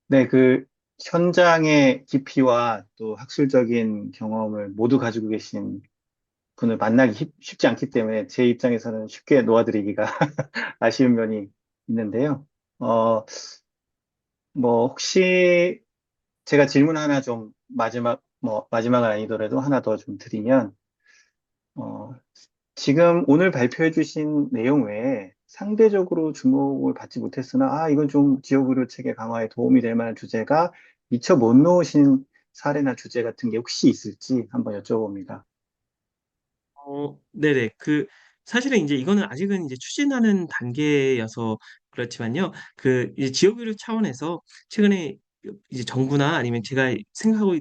네, 그 현장의 깊이와 또 학술적인 경험을 모두 가지고 계신 분을 만나기 쉽지 않기 때문에 제 입장에서는 쉽게 놓아드리기가 아쉬운 면이 있는데요. 어, 뭐 혹시 제가 질문 하나 좀 마지막은 아니더라도 하나 더 좀 드리면, 어, 지금 오늘 발표해 주신 내용 외에 상대적으로 주목을 받지 못했으나, 이건 좀 지역의료 체계 강화에 도움이 될 만한 주제가 미처 못 놓으신 사례나 주제 같은 게 혹시 있을지 한번 여쭤봅니다. 네네. 사실은 이제 이거는 아직은 이제 추진하는 단계여서 그렇지만요. 그 이제 지역의료 차원에서 최근에 이제 정부나 아니면 제가 생각하고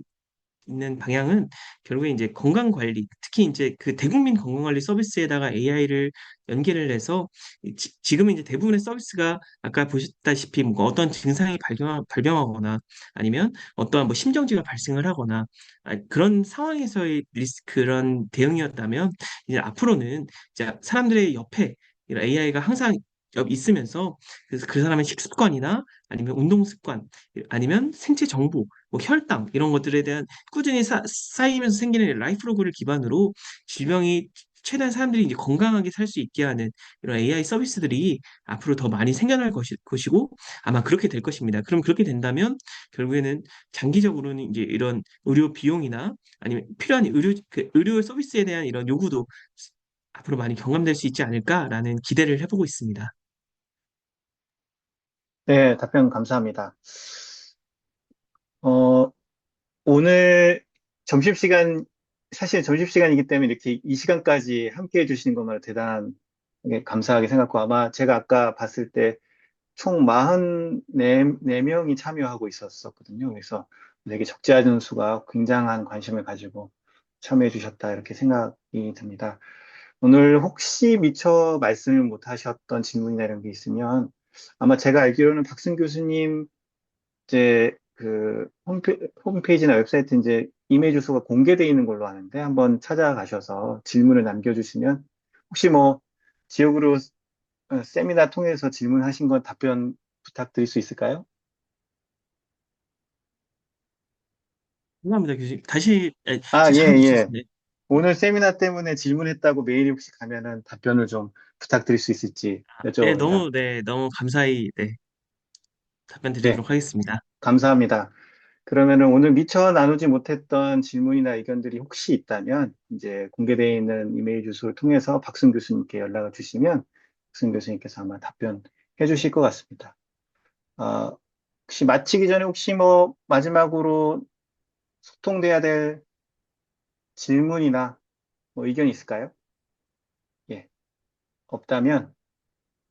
있는 방향은 결국에 이제 건강 관리, 특히 이제 그 대국민 건강 관리 서비스에다가 AI를 연계를 해서 지금은 이제 대부분의 서비스가 아까 보셨다시피 뭐 어떤 증상이 발병하거나 아니면 어떠한 뭐 심정지가 발생을 하거나 그런 상황에서의 그런 대응이었다면 이제 앞으로는 이제 사람들의 옆에 이런 AI가 항상 있으면서 그 사람의 식습관이나 아니면 운동 습관 아니면 생체 정보, 뭐 혈당 이런 것들에 대한 꾸준히 쌓이면서 생기는 라이프로그를 기반으로 질병이 최대한 사람들이 이제 건강하게 살 수 있게 하는 이런 AI 서비스들이 앞으로 더 많이 생겨날 것이고 아마 그렇게 될 것입니다. 그럼 그렇게 된다면 결국에는 장기적으로는 이제 이런 의료 비용이나 아니면 필요한 의료 서비스에 대한 이런 요구도 앞으로 많이 경감될 수 있지 않을까라는 기대를 해보고 있습니다. 네, 답변 감사합니다. 어, 오늘 점심시간, 사실 점심시간이기 때문에 이렇게 이 시간까지 함께 해주시는 것만으로 대단하게 감사하게 생각하고, 아마 제가 아까 봤을 때 총 44명이 참여하고 있었거든요. 그래서 되게 적지 않은 수가 굉장한 관심을 가지고 참여해 주셨다, 이렇게 생각이 듭니다. 오늘 혹시 미처 말씀을 못 하셨던 질문이나 이런 게 있으면, 아마 제가 알기로는 박승 교수님 이제 그 홈페이지나 웹사이트 이제 이메일 주소가 공개되어 있는 걸로 아는데, 한번 찾아가셔서 질문을 남겨주시면 혹시 뭐 지역으로 세미나 통해서 질문하신 건 답변 부탁드릴 수 있을까요? 감사합니다, 교수님. 다시 예, 제 잘못 예. 들었습니다. 오늘 세미나 때문에 질문했다고 메일이 혹시 가면은 답변을 좀 부탁드릴 수 있을지 여쭤봅니다. 너무 감사히, 네, 답변 네, 드리도록 하겠습니다. 감사합니다. 그러면은 오늘 미처 나누지 못했던 질문이나 의견들이 혹시 있다면 이제 공개되어 있는 이메일 주소를 통해서 박승 교수님께 연락을 주시면 박승 교수님께서 아마 답변해 주실 것 같습니다. 아, 혹시 마치기 전에 혹시 뭐 마지막으로 소통돼야 될 질문이나 뭐 의견이 있을까요? 예, 없다면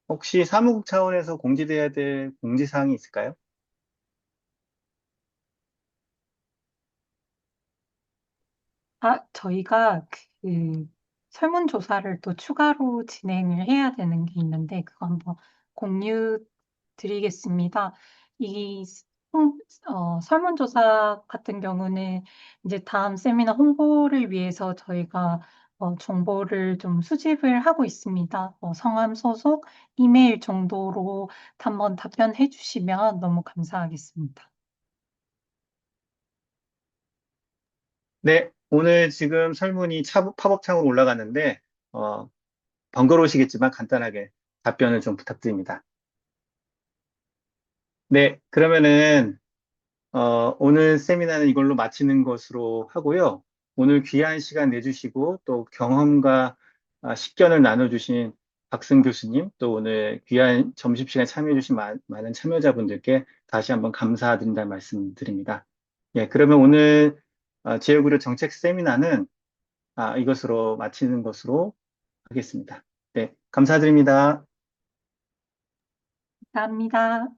혹시 사무국 차원에서 공지돼야 될 공지사항이 있을까요? 저희가 그 설문조사를 또 추가로 진행을 해야 되는 게 있는데, 그거 한번 공유 드리겠습니다. 이 설문조사 같은 경우는 이제 다음 세미나 홍보를 위해서 저희가 정보를 좀 수집을 하고 있습니다. 성함, 소속, 이메일 정도로 한번 답변해 주시면 너무 감사하겠습니다. 네, 오늘 지금 설문이 팝업창으로 올라갔는데 어, 번거로우시겠지만 간단하게 답변을 좀 부탁드립니다. 네, 그러면은 오늘 세미나는 이걸로 마치는 것으로 하고요. 오늘 귀한 시간 내주시고 또 경험과 식견을 나눠주신 박승 교수님, 또 오늘 귀한 점심시간 참여해주신 많은 참여자분들께 다시 한번 감사드린다는 말씀 드립니다. 예, 그러면 오늘 지역의료 정책 세미나는 이것으로 마치는 것으로 하겠습니다. 네, 감사드립니다. 감사합니다.